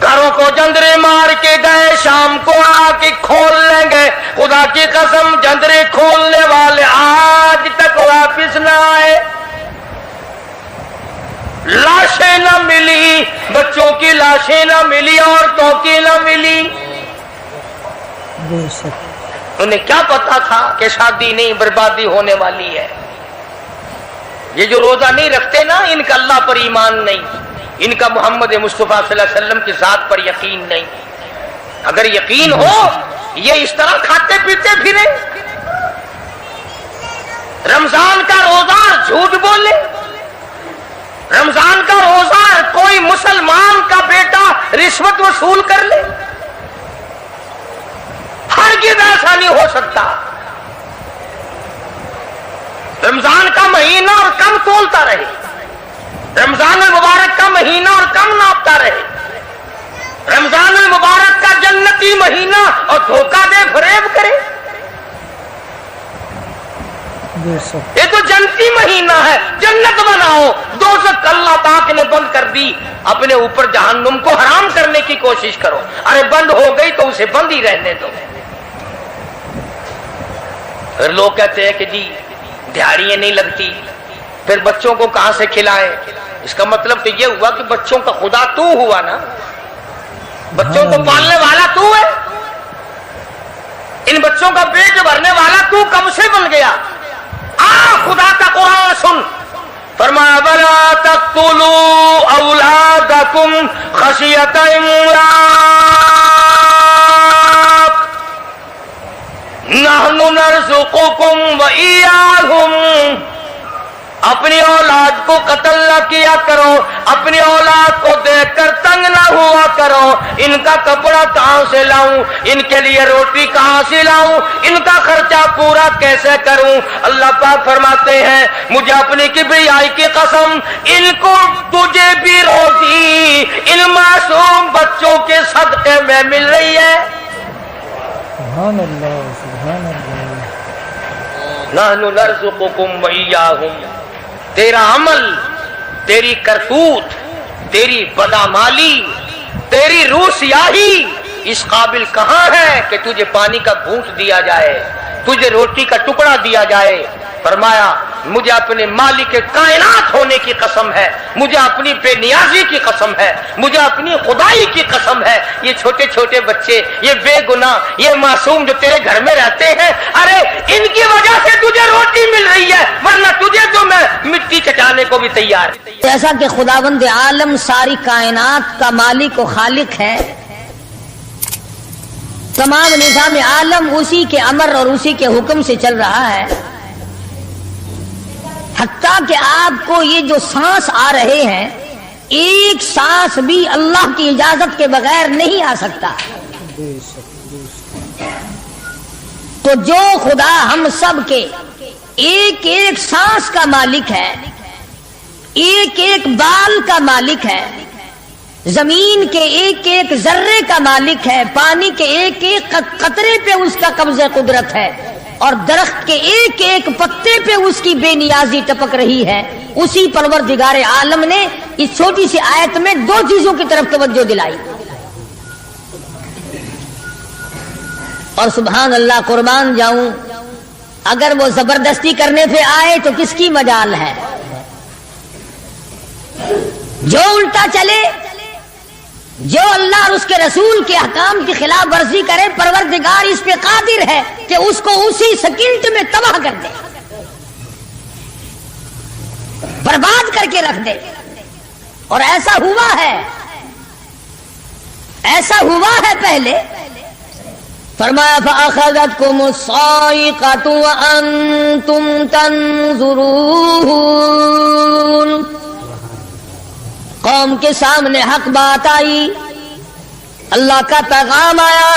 घरों को जंदरे मार के गए, शाम को आके खोल लेंगे, खुदा की कसम जंदरे खोलने वाले आज तक वापिस ना आए। लाशें न मिली, बच्चों की लाशें न मिली, औरतों की न मिली। उन्हें क्या पता था कि शादी नहीं, बर्बादी होने वाली है। ये जो रोजा नहीं रखते ना, इनका अल्लाह पर ईमान नहीं, इनका मोहम्मद मुस्तफा सल्लल्लाहु अलैहि वसल्लम की जात पर यकीन नहीं। अगर यकीन हो, ये इस तरह खाते पीते फिरे। रमजान का रोजा झूठ बोले, रमजान का रोजा कोई मुसलमान का बेटा रिश्वत वसूल कर ले, हरगिज़ ऐसा नहीं हो सकता। रमजान का महीना और कम तोलता रहे, रमजान मुबारक का महीना और कम नापता रहे, रमजान मुबारक का जन्नती महीना और धोखा दे फरेब करे। ये तो जन्नती महीना है, जन्नत बनाओ, दोज़ख अल्लाह पाक ने बंद कर दी, अपने ऊपर जहन्नुम को हराम करने की कोशिश करो। अरे बंद हो गई तो उसे बंद ही रहने दो। फिर लोग कहते हैं कि जी दिहाड़ियां नहीं लगती, फिर बच्चों को कहां से खिलाएं। इसका मतलब तो ये हुआ कि बच्चों का खुदा तू हुआ ना, बच्चों को पालने वाला तू है, इन बच्चों का पेट भरने वाला तू कब से बन गया। खुदा का कुरान सुन, फरमाया वला तक़्तुलू औलादकुम खशियत इमलाक नहनु नरज़ुकुकुम व इय्याहुम। अपनी औलाद को कत्ल न किया करो, अपनी औलाद को देखकर तंग न हुआ करो। इनका कपड़ा कहां से लाऊं, इनके लिए रोटी कहां से लाऊं, इनका खर्चा पूरा कैसे करूं। अल्लाह पाक फरमाते हैं मुझे अपनी किबरियाई की कसम, इनको तुझे भी रोटी इन मासूम बच्चों के सदके में मिल रही है। सुभान अल्लाह, सुभान अल्लाह। नहनु नरज़ुकुकुम व इय्याहुम। तेरा अमल, तेरी करतूत, तेरी बदामाली, तेरी रूह सियाही इस काबिल कहां है कि तुझे पानी का घूंट दिया जाए, तुझे रोटी का टुकड़ा दिया जाए। फरमाया मुझे अपने मालिक के कायनात होने की कसम है, मुझे अपनी बेनियाजी की कसम है, मुझे अपनी खुदाई की कसम है। ये छोटे छोटे बच्चे, ये बेगुनाह, ये मासूम जो तेरे घर में रहते हैं, अरे इनकी वजह से तुझे रोटी मिल रही है, वरना तुझे तो मैं मिट्टी चटाने को भी तैयार। जैसा कि खुदावंद आलम सारी कायनात का मालिक और खालिक है, तमाम निज़ाम आलम उसी के अमर और उसी के हुक्म से चल रहा है। हत्ता कि आपको ये जो सांस आ रहे हैं, एक सांस भी अल्लाह की इजाजत के बगैर नहीं आ सकता। तो जो खुदा हम सब के एक एक सांस का मालिक है, एक एक बाल का मालिक है, زمین کے ایک ایک ذرے کا مالک ہے، پانی کے ایک ایک قطرے پہ اس کا قبضہ قدرت ہے، اور درخت کے ایک ایک پتے پہ اس کی بے نیازی ٹپک رہی ہے. اسی پروردگار عالم نے اس چھوٹی سی آیت میں دو چیزوں کی طرف توجہ دلائی. اور سبحان اللہ، قربان جاؤں، اگر وہ زبردستی کرنے پہ آئے تو کس کی مجال ہے؟ جو الٹا چلے، جو اللہ اور اس کے رسول کے احکام کی خلاف ورزی کرے، پروردگار اس پہ قادر ہے کہ اس کو اسی سیکنڈ میں تباہ کر دے، برباد کر کے رکھ دے. اور ایسا ہوا ہے، ایسا ہوا ہے پہلے. فرمایا فَأَخَذَتْكُمُ الصَّاعِقَةُ وَأَنْتُمْ تَنْظُرُونَ. قوم کے سامنے حق بات آئی، اللہ کا پیغام آیا،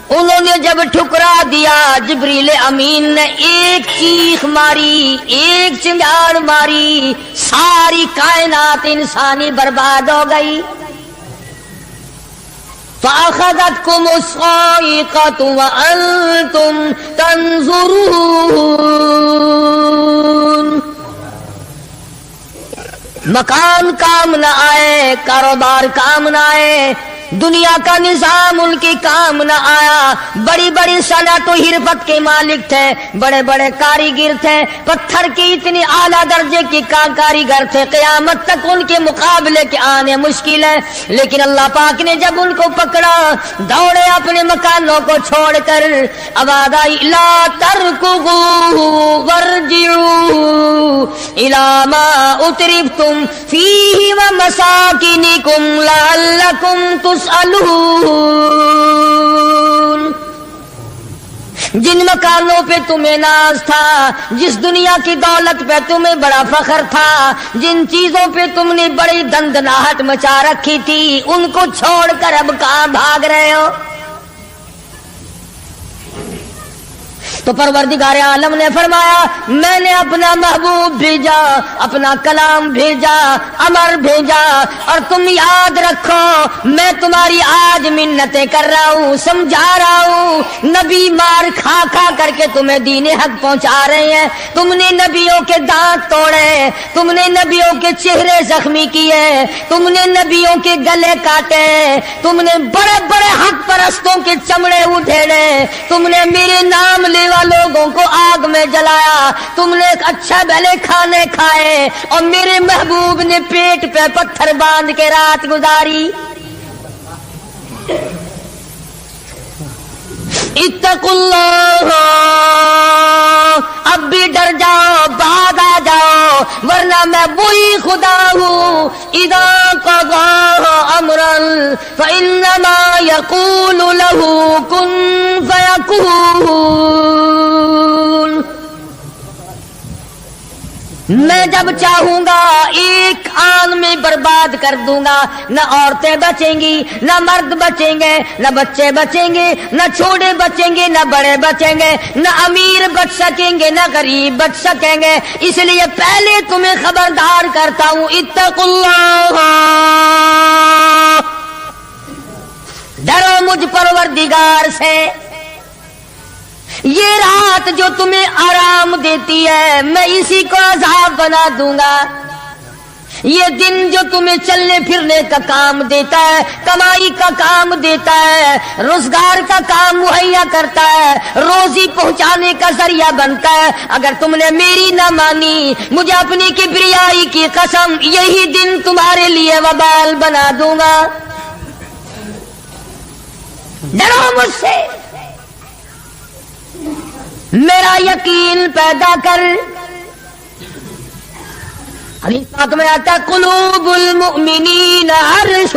انہوں نے جب ٹھکرا دیا، جبریل امین نے ایک چیخ ماری، ایک چنگاڑ ماری، ساری کائنات انسانی برباد ہو گئی. فَأَخَذَتْكُمُ الصَّاعِقَةُ وَأَنْتُمْ تَنْظُرُونَ. مکان کام نہ آئے، کاروبار کام نہ آئے، دنیا کا نظام ان کی کام نہ آیا. بڑی بڑی صنعت و حرفت کے مالک تھے، بڑے بڑے کاریگر تھے، پتھر کی اتنی اعلیٰ درجے کی کاریگر تھے، قیامت تک ان کے مقابلے کے آنے مشکل ہے. لیکن اللہ پاک نے جب ان کو پکڑا، دوڑے اپنے مکانوں کو چھوڑ کر، آواز آئی لا ترکضوا وارجعوا الی ما اترفتم فیہ ومساکنکم لعلکم تسألون. جن مکانوں پہ تمہیں ناز تھا، جس دنیا کی دولت پہ تمہیں بڑا فخر تھا، جن چیزوں پہ تم نے بڑی دندناہٹ مچا رکھی تھی، ان کو چھوڑ کر اب کہاں بھاگ رہے ہو؟ تو پروردگار عالم نے فرمایا میں نے اپنا محبوب بھیجا، اپنا کلام بھیجا، امر بھیجا، اور تم یاد رکھو میں تمہاری آج منتیں کر رہا ہوں، سمجھا رہا ہوں. نبی مار کھا کھا کر کے تمہیں دین حق پہنچا رہے ہیں، تم نے نبیوں کے دانت توڑے، تم نے نبیوں کے چہرے زخمی کیے، تم نے نبیوں کے گلے کاٹے، تم نے بڑے بڑے حق پرستوں کے چمڑے اٹھیڑے، تم نے میرے نام لیوا لوگوں کو آگ میں جلایا، تم نے اچھا بھلے کھانے کھائے، اور میرے محبوب نے پیٹ پہ پتھر باندھ کے رات گزاری. اتقوا اللہ، اب بھی ڈر جاؤ، بعد آ جاؤ، ورنہ میں وہی خدا ہوں. اذا قضى امرا فانما يقول له كن فيكون. میں جب چاہوں گا ایک آن میں برباد کر دوں گا، نہ عورتیں بچیں گی، نہ مرد بچیں گے، نہ بچے بچیں گے، نہ چھوٹے بچیں گے، نہ بڑے بچیں گے، نہ امیر بچ سکیں گے، نہ غریب بچ سکیں گے. اس لیے پہلے تمہیں خبردار کرتا ہوں اتقوا اللہ، ڈرو مجھ پروردگار سے. یہ رات جو تمہیں آرام دیتی ہے میں اسی کو عذاب بنا دوں گا. یہ دن جو تمہیں چلنے پھرنے کا کام دیتا ہے، کمائی کا کام دیتا ہے، روزگار کا کام مہیا کرتا ہے، روزی پہنچانے کا ذریعہ بنتا ہے، اگر تم نے میری نہ مانی، مجھے اپنی کبریائی کی قسم یہی دن تمہارے لیے وبال بنا دوں گا. ڈرو مجھ سے، میرا یقین پیدا کر. حدیث پاک میں آتا قلوب المؤمنین عرش،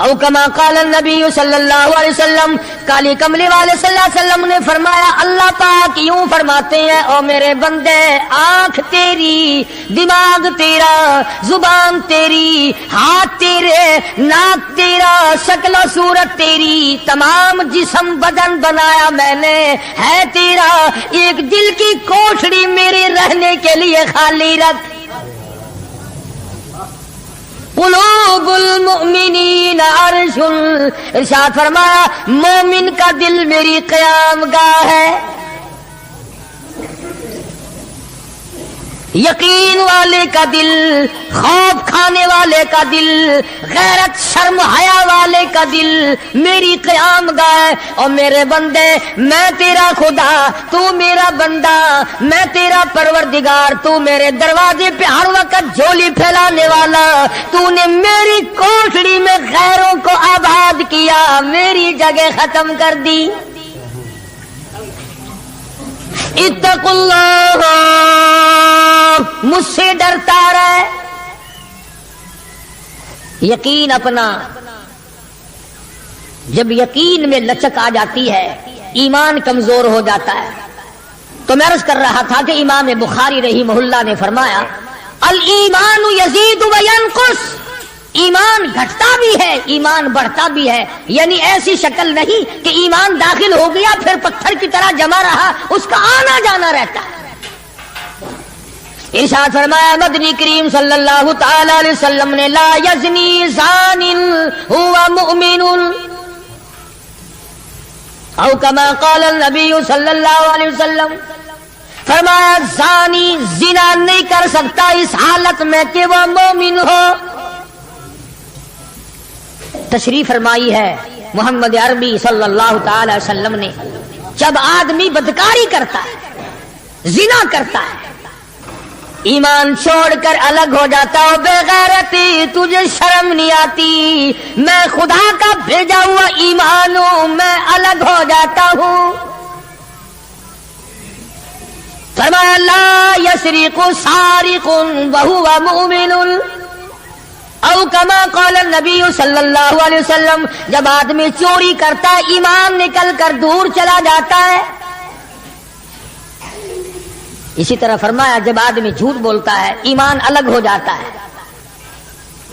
او کما قال النبی صلی اللہ علیہ وسلم، کالی کملی والے صلی اللہ علیہ وسلم نے فرمایا اللہ پاک یوں فرماتے ہیں او میرے بندے، آنکھ تیری، دماغ تیرا، زبان تیری، ہاتھ تیرے، ناک تیرا، شکل و صورت تیری، تمام جسم بدن بنایا میں نے ہے تیرا، ایک دل کی کوٹھڑی میرے رہنے کے لیے خالی رکھ. قلوب मुमिनीन अर्शुल, इरशाद फरमाया मोमिन का दिल मेरी क़याम गाह है। यकीन वाले का दिल, खौफ खाने वाले का दिल, गैरत शर्म हया वाले का दिल मेरी क़याम गाह। और मेरे बंदे, मैं तेरा खुदा, तू मेरा बंदा, मैं तेरा परवरदिगार, तू मेरे दरवाजे पे हर वक्त झोली फैलाने वाला, तूने मेरी कोठड़ी में गैरों को आबाद किया, मेरी जगह खत्म कर दी। इत्तकुल्लाह, मुझसे डरता रहे। यकीन अपना, जब यकीन में लचक आ जाती है, ईमान कमजोर हो जाता है। तो मैं अर्ज कर रहा था कि इमाम बुखारी रहीमहुल्लाह ने फरमाया अल ईमानु यजीदु व यनकुस, ईमान घटता भी है, ईमान बढ़ता भी है। यानी ऐसी शक्ल नहीं कि ईमान दाखिल हो गया फिर पत्थर की तरह जमा रहा, उसका आना जाना रहता है। इरशाद फरमाया मदनी करीम सल्लल्लाहु तआला अलैहि वसल्लम ने ला यज़नी ज़ानिन हुवा मुमिनुन, औ कमा क़ाल नबी सल्लल्लाहु अलैहि वसल्लम, फरमाया ज़ानी जिना नहीं कर सकता इस हालत में कि वह मोमिन हो। तशरीफ फरमाई है मोहम्मद अरबी सल्लल्लाहु तआला अलैहि वसल्लम ने, जब आदमी बदकारी करता है, जिना करता है, ईमान छोड़कर अलग हो जाता हो, बेगैरती तुझे शर्म नहीं आती, मैं खुदा का भेजा हुआ ईमान हूं, मैं अलग हो जाता हूं। फरमाया ला यसरिकु सारिकुन व हुवा मुमिनुन, औ कमा क़ाल नबी सल्लल्लाहु अलैहि वसल्लम, जब आदमी चोरी करता है, ईमान निकल कर दूर चला जाता है। इसी तरह फरमाया जब आदमी झूठ बोलता है, ईमान अलग हो जाता है।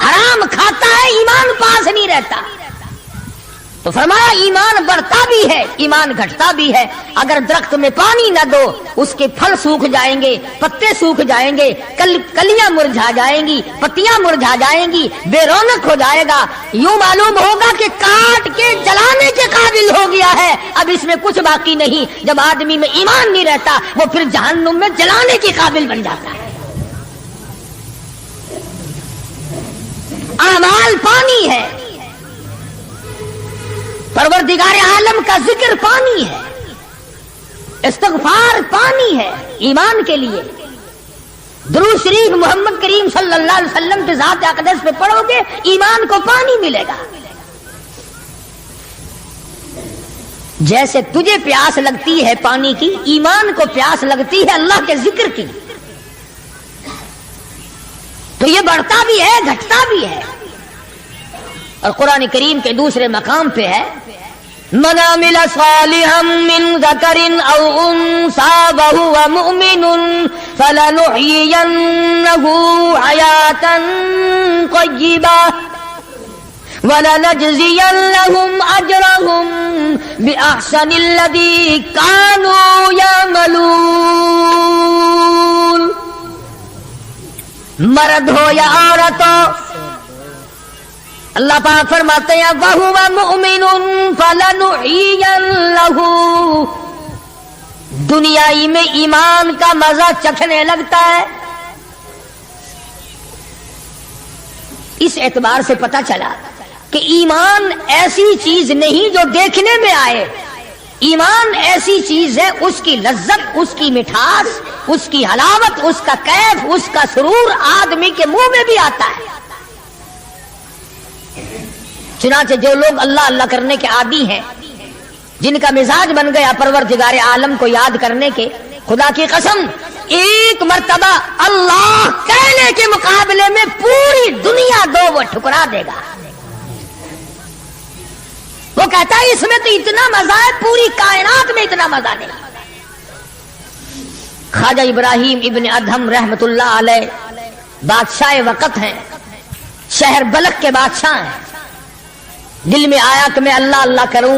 हराम खाता है, ईमान पास नहीं रहता। तो फरमाया ईमान बढ़ता भी है, ईमान घटता भी है। अगर दरख्त में पानी न दो, उसके फल सूख जाएंगे, पत्ते सूख जाएंगे, कलियां मुरझा जाएंगी, पत्तियां मुरझा जाएंगी, बेरौनक हो जाएगा। यूं मालूम होगा कि काट के जलाने के काबिल हो गया है, अब इसमें कुछ बाकी नहीं। जब आदमी में ईमान नहीं रहता, वो फिर जहन्नुम में जलाने के काबिल बन जाता है। अमाल पानी है, परवरदिगार आलम का जिक्र पानी है, इस्तगफार पानी है ईमान के लिए। दुरूद शरीफ मोहम्मद करीम सल्लल्लाहु अलैहि वसल्लम के ज़ात अक़दस पे पढ़ोगे, ईमान को पानी मिलेगा। जैसे तुझे प्यास लगती है पानी की, ईमान को प्यास लगती है अल्लाह के जिक्र की। तो ये बढ़ता भी है, घटता भी है। और कुरान करीम के दूसरे मकाम पे है मन अमिला सालिहम मिन ज़करिन औ उन्सा व हुवा मुमिनुन फलनुहयियन्नहु हयातन तय्यिबा वलनजज़ियन्नहुम अजरहुम बिअहसनिल्लज़ी कानू यअमलून। मर्द हो या औरत हो, अल्लाह पाक फरमाते हैं वहुवा मुमिनुन फलनुहयियन्नहु, दुनियाई में ईमान का मजा चखने लगता है। इस एतबार से पता चला कि ईमान ऐसी चीज नहीं जो देखने में आए, ईमान ऐसी चीज है उसकी लज्जत, उसकी मिठास, उसकी हलावत, उसका कैफ, उसका सुरूर आदमी के मुंह में भी आता है। चुनाचे जो लोग अल्लाह अल्लाह करने के आदी हैं, जिनका मिजाज बन गया परवरदिगार आलम को याद करने के, खुदा की कसम एक मर्तबा अल्लाह कहने के मुकाबले में पूरी दुनिया दो वो ठुकरा देगा। वो कहता है इसमें तो इतना मजा है, पूरी कायनात में इतना मजा नहीं। ख्वाजा इब्राहिम इब्न अदहम रहमतुल्लाह अलैह बादशाह वक़्त हैं, शहर बलख के बादशाह हैं। दिल में आया कि मैं अल्लाह अल्लाह करूं,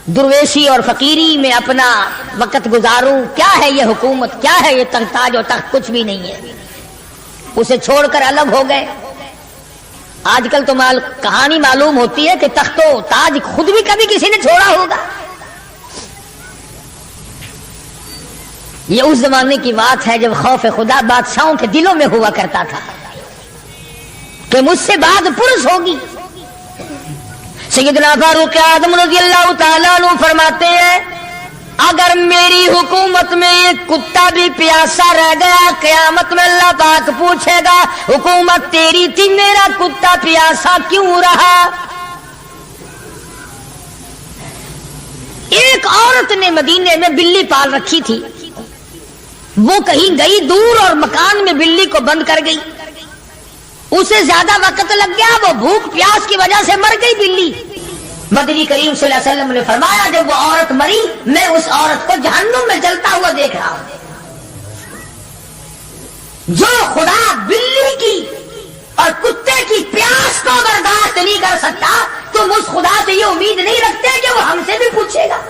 दुर्वेशी और फकीरी में अपना वक़्त गुजारूं। क्या है ये हुकूमत, क्या है ये तख्ताज और तख्त, कुछ भी नहीं है। उसे छोड़कर अलग हो गए। آج کل تو کہانی معلوم ہوتی ہے کہ تخت و تاج خود بھی کبھی کسی نے چھوڑا ہوگا. یہ اس زمانے کی بات ہے جب خوف خدا بادشاہوں کے دلوں میں ہوا کرتا تھا کہ مجھ سے بات پرس ہوگی. سیدنا فاروق اعظم رضی اللہ تعالیٰ عنہ فرماتے ہیں اگر میری حکومت میں ایک کتا بھی پیاسا رہ گیا قیامت میں اللہ پاک پوچھے گا حکومت تیری تھی میرا کتا پیاسا کیوں رہا. ایک عورت نے مدینے میں بلی پال رکھی تھی. وہ کہیں گئی دور اور مکان میں بلی کو بند کر گئی. اسے زیادہ وقت لگ گیا, وہ بھوک پیاس کی وجہ سے مر گئی بلی. مدنی کریم صلی اللہ علیہ وسلم نے فرمایا جب وہ عورت مری میں اس عورت کو جہنم میں جلتا ہوا دیکھ رہا ہوں. جو خدا بلی کی اور کتے کی پیاس کو برداشت نہیں کر سکتا تم اس خدا سے یہ امید نہیں رکھتے کہ وہ ہم سے بھی پوچھے گا.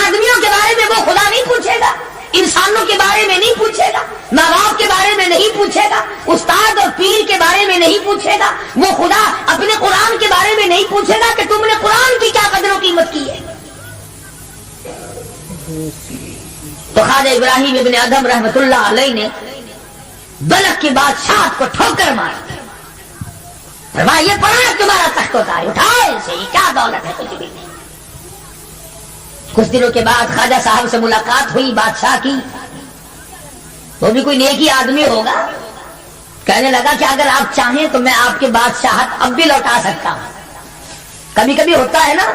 آدمیوں کے بارے میں وہ خدا نہیں پوچھے گا, انسانوں کے بارے میں نہیں پوچھے گا, ماں باپ کے بارے میں نہیں پوچھے گا, استاد اور پیر کے بارے میں نہیں پوچھے گا. وہ خدا اپنے قرآن کے بارے میں نہیں پوچھے گا کہ تم نے قرآن کی کیا قدر و قیمت کی ہے. تو خواجہ ابراہیم ابن ادھم رحمت اللہ علیہ نے بلخ کی بادشاہت کو ٹھوکر ماری. فرمایا یہ پڑا تمہارا تخت ہوتا ہے, اٹھائے سے یہ کیا دولت ہے کچھ بھی نہیں. کچھ دنوں کے بعد خواجہ صاحب سے ملاقات ہوئی بادشاہ کی. وہ بھی کوئی نیکی آدمی ہوگا. کہنے لگا کہ اگر آپ چاہیں تو میں آپ کی بادشاہت اب بھی لوٹا سکتا ہوں. کبھی کبھی ہوتا ہے نا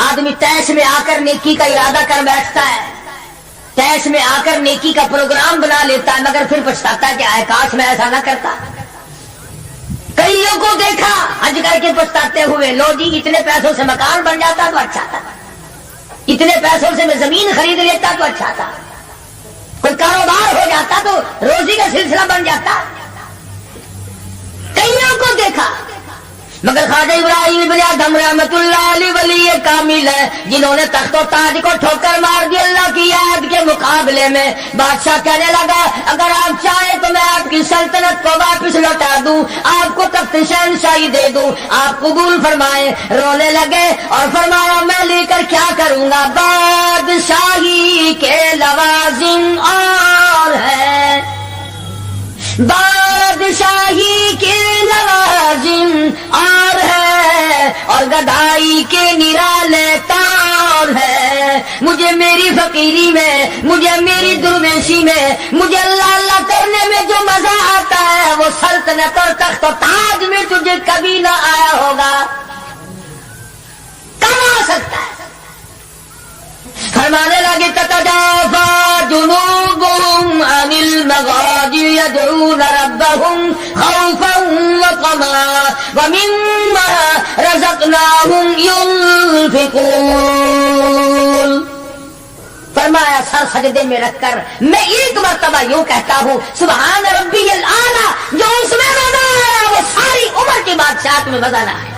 آدمی تیش میں آ کر نیکی کا ارادہ کر بیٹھتا ہے, تیش میں آ کر نیکی کا پروگرام بنا لیتا ہے, مگر پھر پچھتاتا ہے کہ آئے کاش میں ایسا نہ کرتا. کئی لوگوں کو دیکھا حج کر کے پچھتاتے ہوئے, لو جی اتنے پیسوں سے مکان بن جاتا تو اچھا تھا, اتنے پیسوں سے میں زمین خرید لیتا تو اچھا تھا, کوئی کاروبار ہو جاتا تو روزی کا سلسلہ بن جاتا. کئیوں کو دیکھا, مگر خواجہ ابراہیم بن ادھم رحمت اللہ علیہ ولی کامل ہے جنہوں نے تخت و تاج کو ٹھوکر مار دی. اللہ کی یاد کے مقابلے میں بادشاہ کہنے لگا اگر آپ چاہیں تو میں آپ کی سلطنت کو واپس لوٹا دوں, آپ کو تخت شہنشاہی دے دوں, آپ قبول فرمائیں. رونے لگے اور فرمایا میں لے کر کیا کروں گا, بادشاہی کے لوازم اور ہے, بادشاہی کے لوازم اور ہے, اور گدائی کے نرالے تار ہے. مجھے میری فقیری میں, مجھے میری درویشی میں, مجھے اللہ اللہ کرنے میں جو مزہ آتا ہے وہ سلطنت اور تخت و تاج میں تجھے کبھی نہ آیا ہوگا. کب آ سکتا ہے؟ فرمانے لگے تتجافا جنوبهم عن المضاجع يدعون ربهم خوفا وطمعا ومما رزقناهم ينفقون. فرمایا سر سجدے میں رکھ کر میں ایک مرتبہ یوں کہتا ہوں سبحان ربی الاعلی, جو اس میں مزہ آیا وہ ساری عمر کی بادشاہت میں مزہ نہ آیا.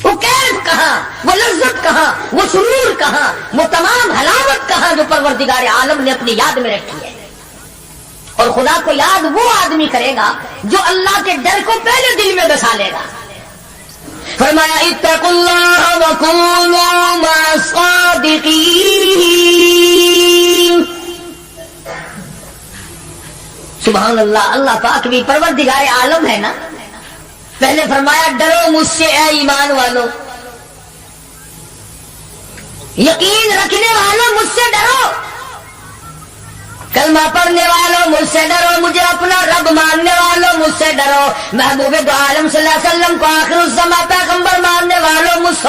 وہ کیف کہاں, وہ لذت کہاں, وہ سرور کہاں, وہ تمام حلاوت کہاں جو پروردگار عالم نے اپنی یاد میں رکھی ہے. اور خدا کو یاد وہ آدمی کرے گا جو اللہ کے ڈر کو پہلے دل میں بسا لے گا. فرمایا اتقوا اللہ وکونوا مع الصادقین. سبحان اللہ, اللہ پاک بھی پروردگار عالم ہے نا. پہلے فرمایا ڈرو مجھ سے اے ایمان والو, یقین رکھنے والوں مجھ سے ڈرو, کلمہ پڑھنے والوں مجھ سے ڈرو, مجھے اپنا رب ماننے والوں مجھ سے ڈرو, محبوب دو عالم صلی اللہ علیہ وسلم کو آخر الزمان پیغمبر ماننے والوں مجھ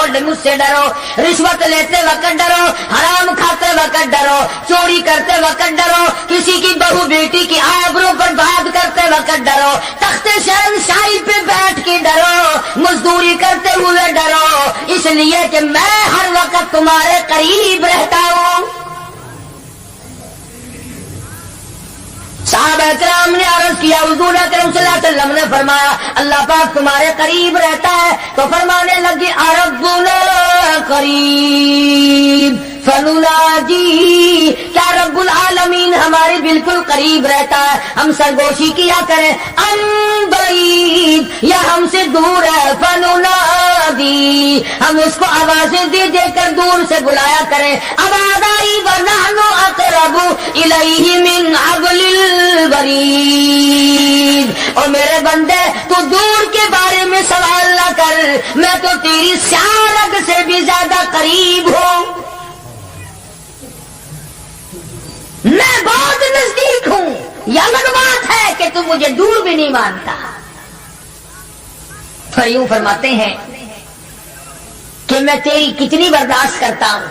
سے ڈرو. رشوت لیتے وقت ڈرو, حرام کھاتے وقت ڈرو, چوری کرتے وقت ڈرو, کسی کی بہو بیٹی کی آبرو پر بات کرتے وقت ڈرو, تخت شہنشاہی پہ بیٹھ کے ڈرو, مزدوری کرتے ہوئے ڈرو, اس لیے کہ میں ہر وقت تمہارے قریب رہتا ہوں. صحابہ کرام نے عرض کیا حضور اکرم صلی اللہ علیہ وسلم نے فرمایا اللہ پاک تمہارے قریب رہتا ہے. تو فرمانے لگے ربنا قریب. फनुनाजी, क्या रब्बुल आलमीन हमारे बिल्कुल करीब रहता है, हम सरगोशी किया करें, अनबईद या हमसे दूर है, फनुनादी हम उसको आवाजें दे देकर दूर से बुलाया करें, अबादाई वनानो अकरबु इलैहि मिन हब्लिल वरीद। और मेरे बंदे तू दूर के बारे में सवाल न कर, मैं तो तेरी शारग से भी ज्यादा करीब हूँ, मैं बहुत नजदीक हूं। यह अलग बात है कि तू मुझे दूर भी नहीं मानता। फिर यूं फरमाते हैं कि मैं तेरी कितनी बर्दाश्त करता हूं।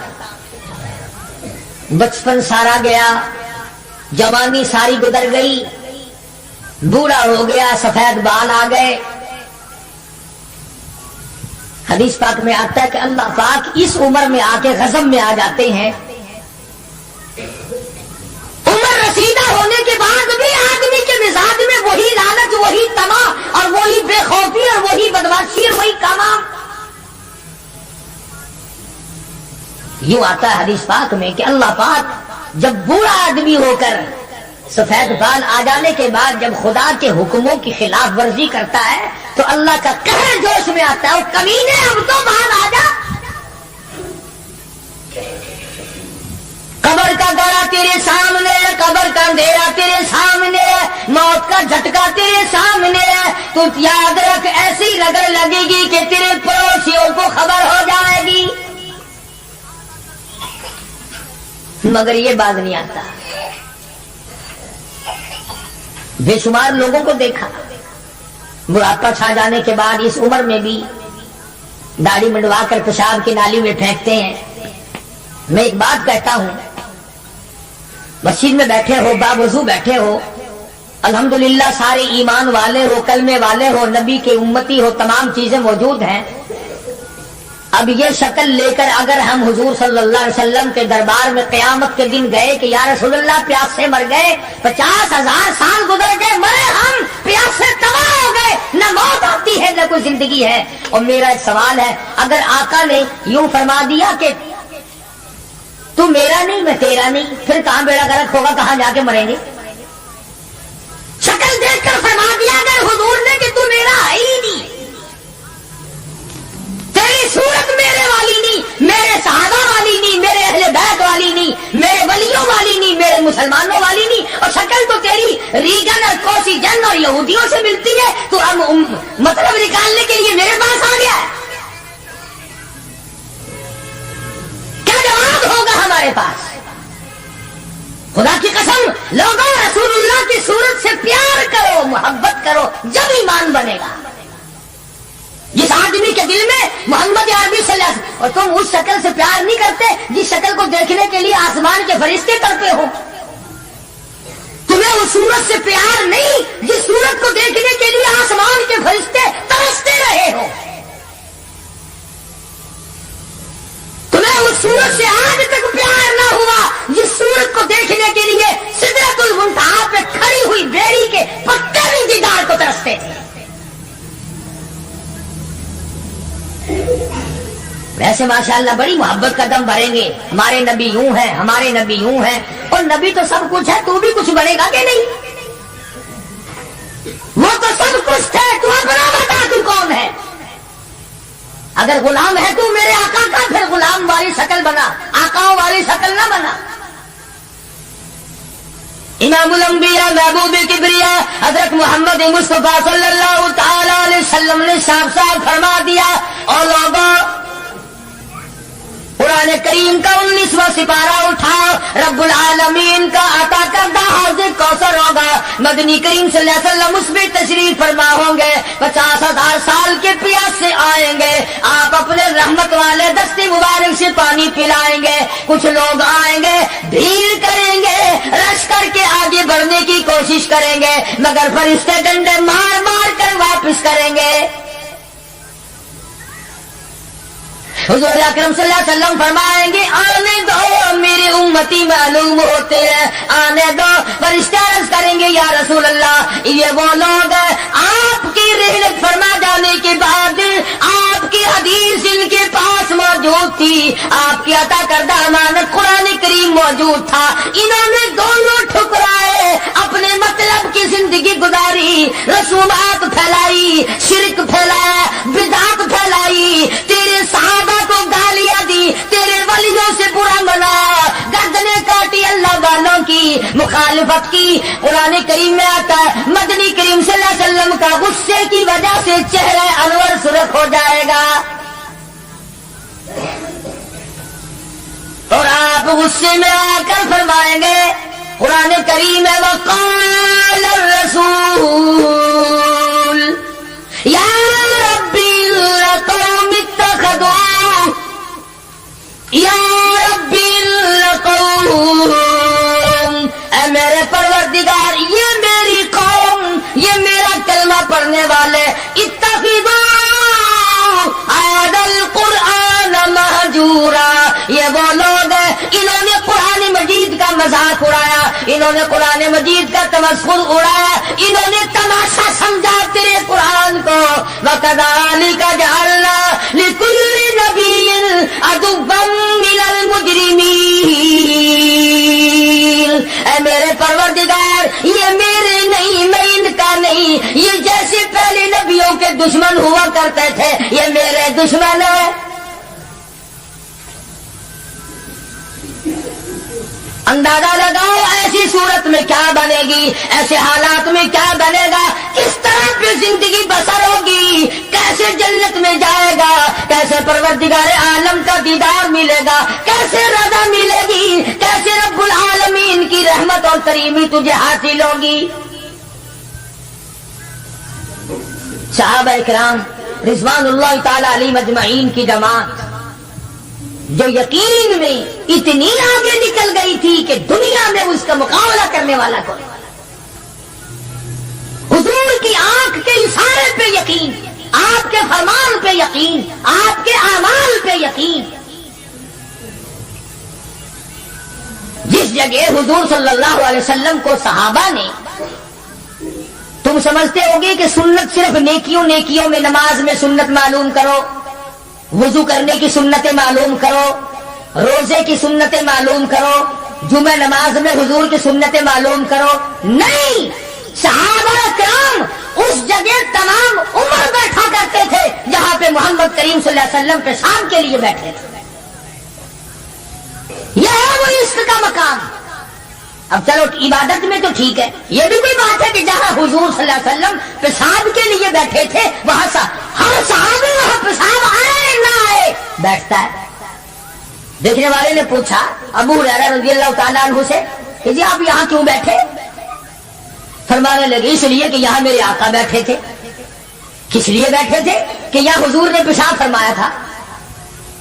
बचपन सारा गया, जवानी सारी गुजर गई, बूढ़ा हो गया, सफेद बाल आ गए। हदीस पाक में आता है कि अल्लाह पाक इस उम्र में आके गज़ब में आ जाते हैं। उम्र रसीदा होने के बाद भी आदमी के मिजाज में वही लालच, वही तमा और वही बेखौफी और वही बदमाशी और वही कामा। यूं आता है हदीस पाक में कि अल्लाह पाक जब बूढ़ा आदमी होकर सफेद बाल आ जाने के बाद जब खुदा के हुक्मों की खिलाफ वर्जी करता है तो अल्लाह का कहर जोश में आता है, कमीने अब तो बाहर आ जा। कब्र का गड़ा तेरे सामने है, कब्र का अंधेरा तेरे सामने है, मौत का झटका तेरे सामने है। तू याद रख, ऐसी रगड़ लगेगी कि तेरे पड़ोसियों को खबर हो जाएगी। मगर ये बात नहीं आता। बेशुमार लोगों को देखा बुढ़ापा छा जाने के बाद इस उम्र में भी दाढ़ी मंडवा कर पेशाब की नाली में फेंकते हैं। मैं एक बात कहता हूं, मस्जिद में बैठे हो, बावजू बैठे हो, अल्हम्दुलिल्लाह सारे ईमान वाले हो, कलमे वाले हो, नबी के उम्मती हो, तमाम चीजें मौजूद हैं। अब ये शक्ल लेकर अगर हम हुजूर सल्लल्लाहु अलैहि वसल्लम के दरबार में क़यामत के दिन गए कि या रसूलल्लाह प्यास से मर गए, 50,000 साल गुजर गए, मरे हम, प्यास से तबाह हो गए, न मौत आती है न कोई जिंदगी है। और मेरा एक सवाल है, अगर आका ने यूं फरमा दिया कि तू मेरा नहीं मैं तेरा नहीं, फिर कहां बेड़ा गर्क होगा, कहां जाके मरेंगे? शक्ल देखकर फरमा दिया अगर हुजूर ने कि तू मेरा है ही नहीं, तेरी सूरत मेरे वाली नहीं, मेरे सहाबा वाली नहीं, मेरे अहले बैत वाली नहीं, मेरे वलियों वाली नहीं, मेरे मुसलमानों वाली नहीं, और शक्ल तो तेरी रीगन और कोसीजन और यहूदियों से मिलती है, तो अब मतलब निकालने के लिए मेरे पास आ गया है। क्या जवाब होगा हमारे पास? खुदा की कसम, लोगों रसूलुल्लाह की सूरत से प्यार करो, मोहब्बत करो, जब ईमान बनेगा। जिस आदमी के दिल में मोहम्मद अरबी सल्लल्लाहु अलैहि वसल्लम, और तुम उस शक्ल से प्यार नहीं करते जिस शक्ल को देखने के लिए आसमान के फरिश्ते करते हो। तुम्हें उस सूरत से प्यार नहीं जिस सूरत को देखने के लिए आसमान के फरिश्ते तरसते रहे हो। तुम्हें उस सूरत से आज तक प्यार ना हुआ जिस सूरत को देखने के लिए सिदरतुल मुंतहा पे खड़ी हुई बेड़ी के पत्ते भी दीदार को तरसते थे। वैसे माशाअल्लाह बड़ी मोहब्बत का दम भरेंगे, हमारे नबी यूं हैं, हमारे नबी यूं हैं, और नबी तो सब कुछ है, तू भी कुछ बनेगा कि नहीं? वो तो सब कुछ है, तू अपना बता तू कौन है? अगर गुलाम है तू मेरे आका का, फिर गुलाम वाली शक्ल बना, आकाओं वाली शक्ल ना बना। इमामुल अंबिया महबूब किबरिया हजरत मोहम्मद मुस्तफा सल्लल्लाहु ताला अलैहि वसल्लम ने साफ साफ फरमा दिया, और लोगों कुरान करीम का 19वां सिपारा उठाओ, रब्बुल आलमीन का अता करदा हौज़े कौसर होगा, मदनी करीम सल्लल्लाहु अलैहि वसल्लम उसमें तशरीफ फरमा होंगे, 50,000 साल के प्यास से आएंगे, आप अपने रहमत वाले दस्ते मुबारक से पानी पिलाएंगे। कुछ लोग आएंगे, भीड़ करेंगे, रश करके आगे बढ़ने की कोशिश करेंगे, मगर फरिश्ते डंडे मार मार कर वापस करेंगे। हुजूर अकरम सल्लल्लाहु अलैहि वसल्लम फरमाएंगे, आने दो मेरे उम्मती मालूम होते हैं, आने दो। फरिश्ते अर्ज करेंगे, या रसूल अल्लाह, ये वो लोग आपकी रहमत फरमा जाने के बाद आपकी हदीस इनके पास मौजूद थी, आपकी अता करदा अमानत कुरान करीम मौजूद था। इन्होंने दोनों ठुकराए, अपने मतलब की जिंदगी गुजारी, रसूमात फैलाई, शिरक फैलाया, बिदात फैलाई, तेरे सहाबा को गालियां दी, तेरे वलियों से बुरा मना, गर्दनें काटी अल्लाह वालों की, मुखालिफत की। कुरान करीम में आता है मदनी करीम सल्लल्लाहु अलैहि वसल्लम का गुस्से की वजह से चेहरा अनवर सुर्ख हो जाएगा और आप गुस्से में आकर फरमाएंगे, कुरान करीम में वक़ाल रसूल या रब्बी लक़ौम इत्तख़ज़ू या रब्बी लक़ौम, ऐ मेरे परवरदिगार, ये मेरी कौम, ये मेरा कलमा पढ़ने वाले, इत्तख़िज़ू हाज़ल कुरआन महजूरा, ये वो लोग हैं इन्होंने कुरान मजीद का मजाक उड़ाया, इन्होंने कुरान मजीद का तमस्खुर उड़ाया, इन्होंने तमाशा समझा तेरे कुरान को। वकज़ालिका जअलना लिकुल्लि नबिय्यिन अदुव्वन मिनल मुजरिमीन, ऐ मेरे परवरदिगार, ये मेरे नहीं, मैं इनका नहीं, ये जैसे पहले नबियों के दुश्मन हुआ करते थे, ये मेरे दुश्मन है। अंदाजा लगाओ ऐसी सूरत में क्या बनेगी, ऐसे हालात में क्या बनेगा, किस तरह पे जिंदगी बसर होगी, कैसे जन्नत में जाएगा, कैसे परवरदिगार आलम का दीदार मिलेगा, कैसे रज़ा मिलेगी, कैसे रब्बुल आलमीन की रहमत और करीमी तुझे हासिल होगी। सहाबा इकराम रिज़वानुल्लाह ताला अलैहिम अजमईन की जमात जो यकीन में इतनी आगे निकल गई थी कि दुनिया में उसका मुकाबला करने वाला कोई, हुजूर की आंख के इशारे पे यकीन, आपके फरमान पे यकीन, आपके अमाल पे यकीन। जिस जगह हुजूर सल्लल्लाहु अलैहि वसल्लम को सहाबा ने, तुम समझते होगे कि सुन्नत सिर्फ नेकियों में नमाज में सुन्नत मालूम करो, वुजू करने की सुन्नतें मालूम करो, रोजे की सुन्नतें मालूम करो, जुमे नमाज में हुजूर की सुन्नतें मालूम करो, नहीं, सहाबा किराम उस जगह तमाम उम्र बैठा करते थे जहां पे मोहम्मद करीम सल्लल्लाहु अलैहि वसल्लम पेशाब के लिए बैठे थे। यह है वो इश्क का मकाम। अब चलो इबादत में तो ठीक है, ये भी कोई बात है कि जहां हुजूर सल्लल्लाहु अलैहि वसल्लम पेशाब के लिए बैठे थे वहां हर सहाबी वहां पेशाब आए ना आए बैठता है। देखने वाले ने पूछा अबू हुरैरा रज़ियल्लाहु ताला अन्हु से कि जी आप यहाँ क्यों बैठे? फरमाने लगे इसलिए कि यहाँ मेरे आका बैठे थे। किस लिए बैठे थे? कि यहाँ हुजूर ने पेशाब फरमाया था।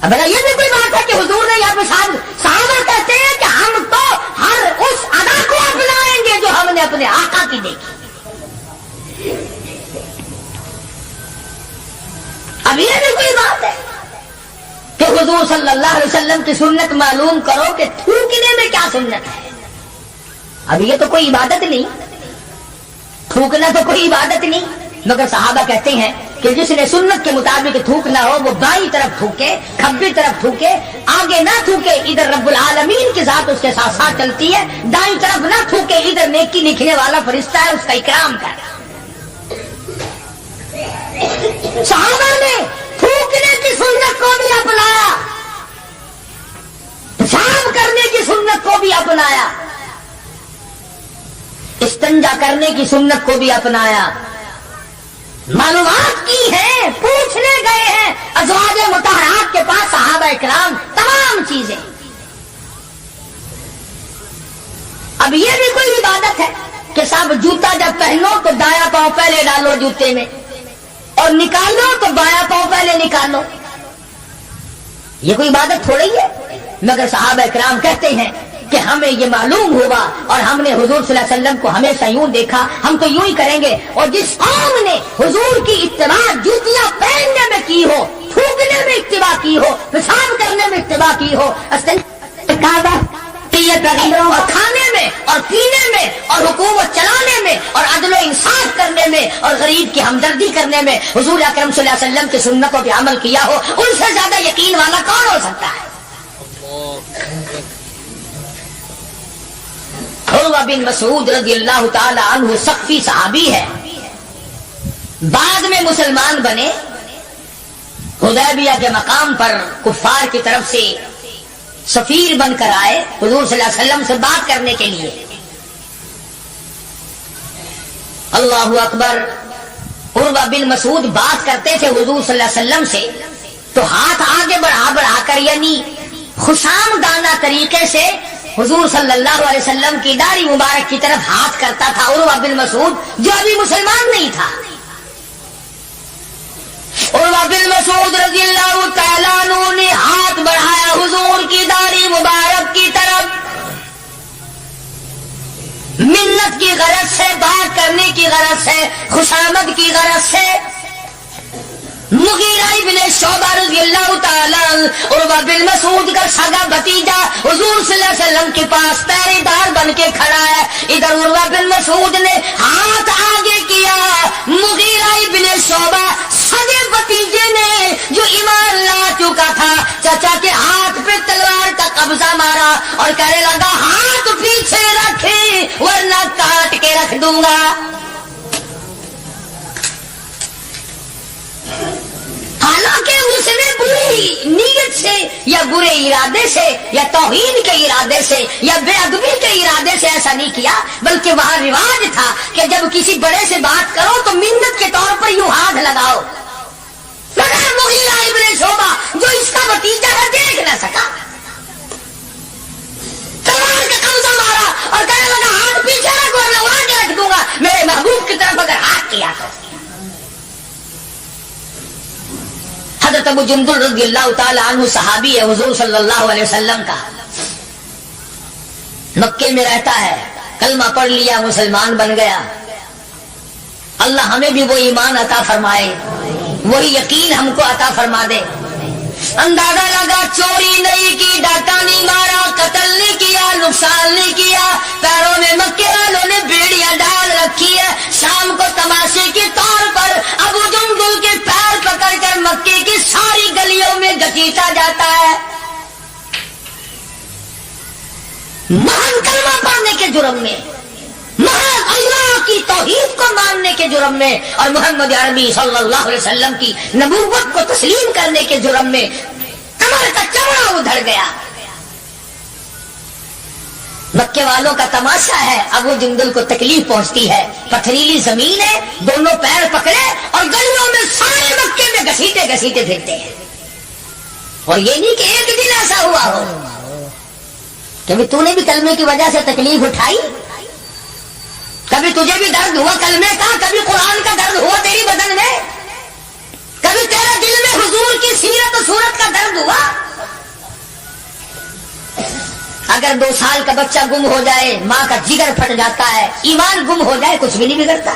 अब ये भी कोई बात है कि हुजूर ने यहाँ पेशाब, सहाबा कहते हैं कि हम तो हर उस अदा को अपनाएंगे जो हमने अपने आका की देखी। अब ये भी कोई बात है कि हुजूर सल्लल्लाहु अलैहि वसल्लम की सुन्नत मालूम करो कि थूकने में क्या सुन्नत है। अब ये तो कोई इबादत नहीं, थूकना तो कोई इबादत नहीं, मगर सहाबा कहते हैं कि जिसने सुन्नत के मुताबिक थूकना हो वो बाईं तरफ थूके, खब्बी तरफ थूके, आगे ना थूके, इधर रब्बुल आलमीन के साथ उसके साथ साथ चलती है, दाईं तरफ ना थूके, इधर नेकी लिखने वाला फरिश्ता है उसका इकराम कर। सहाबा ने थूकने की सुन्नत को भी अपनाया, पेशाब करने की सुन्नत को भी अपनाया, इस्तिंजा करने की सुन्नत को भी अपनाया, मालूमात की है, पूछने गए हैं अज़वाज मुतहरात के पास सहाबा इकराम तमाम चीजें। अब ये भी कोई इबादत है कि साहब जूता जब पहनो तो दाया पांव पहले डालो जूते में और निकालो तो बाया पांव पहले निकालो, ये कोई इबादत थोड़ी है। मगर सहाबा इकराम कहते हैं कि हमें ये मालूम हुआ और हमने हुजूर सल्लल्लाहु अलैहि वसल्लम को हमेशा यूं देखा, हम तो यूं ही करेंगे। और जिस कौम ने हुजूर की इत्तिबा जूतियां पहनने में की हो, थूकने में इत्तिबा की हो, पेशाब करने में इत्तिबा की हो, काबा پیغمبروں اور کھانے میں اور پینے میں اور حکومت چلانے میں اور عدل و انصاف کرنے میں اور غریب کی ہمدردی کرنے میں حضور اکرم صلی اللہ علیہ وسلم کی سنتوں پہ عمل کیا ہو، ان سے زیادہ یقین والا کون ہو سکتا ہے؟ عروہ بن مسعود رضی اللہ تعالی عنہ سقفی صحابی ہے، بعد میں مسلمان بنے، حدیبیہ کے مقام پر کفار کی طرف سے سفیر بن کر آئے حضور صلی اللہ علیہ وسلم سے بات کرنے کے لیے۔ اللہ اکبر، عروہ بن مسعود بات کرتے تھے حضور صلی اللہ علیہ وسلم سے تو ہاتھ آگے بڑھا بڑھا کر، یعنی خشام دانہ طریقے سے حضور صلی اللہ علیہ وسلم کی داڑھی مبارک کی طرف ہاتھ کرتا تھا عروہ بن مسعود، جو ابھی مسلمان نہیں تھا۔ عروہ بن مسعود رضی اللہ تعالیٰ عنہ نے ہاتھ بڑھایا حضور کی داڑھی مبارک کی طرف، منت کی غرض سے، بات کرنے کی غرض سے، خوشامد کی غرض سے۔ مغیرہ ابن شعبہ رضی اللہ تعالیٰ عنہ عروہ بن مسعود کا سگا بھتیجا حضور صلی اللہ علیہ وسلم کے پاس پہرے دار بن کے کھڑا ہے، ادھر عروہ بن مسعود نے ہاتھ آگے کیا، مغیرہ ابن شعبہ سگے بھتیجے نے جو ایمان لا چکا تھا چچا کے ہاتھ پہ تلوار کا قبضہ مارا اور کہنے لگا ہاتھ پیچھے رکھے ورنہ کاٹ کے رکھ دوں گا۔ حالانکہ اس نے بری نیت سے یا برے ارادے سے یا توہین کے ارادے سے یا بے ادبی کے ارادے سے ایسا نہیں کیا، بلکہ وہاں رواج تھا کہ جب کسی بڑے سے بات کرو تو منت کے طور پر یوں ہاتھ لگاؤ، مگر مغیرہ ابن شعبہ جو اس کا بھتیجا ہے دیکھ نہ سکا، تلوار کا قبضہ مارا اور کہنے لگا ہاتھ پیچھے رکھ ورنہ وہاں کے رکھ دوں گا، میرے محبوب کی طرف اگر ہاتھ کیا تو۔ حضرت ابو جندل رضی اللہ تعالی عنہ صحابی ہے حضور صلی اللہ علیہ وسلم کا، مکے میں رہتا ہے، کلمہ پڑھ لیا، مسلمان بن گیا۔ اللہ ہمیں بھی وہ ایمان عطا فرمائے، وہی یقین ہم کو عطا فرما دے۔ اندازہ لگا چوری نہیں کی، ڈاکہ نہیں مارا، قتل نہیں کیا، نقصان نہیں کیا، پیروں میں مکے والوں نے بیڑیاں ڈال رکھی ہے، شام کو تماشے کے طور پر ابو جندل کے پیر پکڑ کر مکے کی ساری گلیوں میں گھسیٹا جاتا ہے، محض کلمہ پڑھنے کے جرم میں، محض اللہ کی توحید کو ماننے کے جرم میں اور محمد عربی صلی اللہ علیہ وسلم کی نبوت کو تسلیم کرنے کے جرم میں کمر کا چمڑا ادھڑ گیا۔ مکے والوں کا تماشا ہے، ابو جندل کو تکلیف پہنچتی ہے، پتھریلی زمین ہے، دونوں پیر پکڑے اور گلیوں میں سارے مکے میں گھسیٹے گھسیٹے پھرتے ہیں۔ اور یہ نہیں کہ ایک دن ایسا ہوا ہو کہ تو نے بھی کلمے کی وجہ سے تکلیف اٹھائی، کبھی تجھے بھی درد ہوا کلمے کا، کبھی قرآن کا درد ہوا تیری بدن میں، کبھی تیرے دل میں حضور کی سیرت و صورت کا درد ہوا۔ اگر 2 سال کا بچہ گم ہو جائے ماں کا جگر پھٹ جاتا ہے، ایمان گم ہو جائے کچھ بھی نہیں بگڑتا،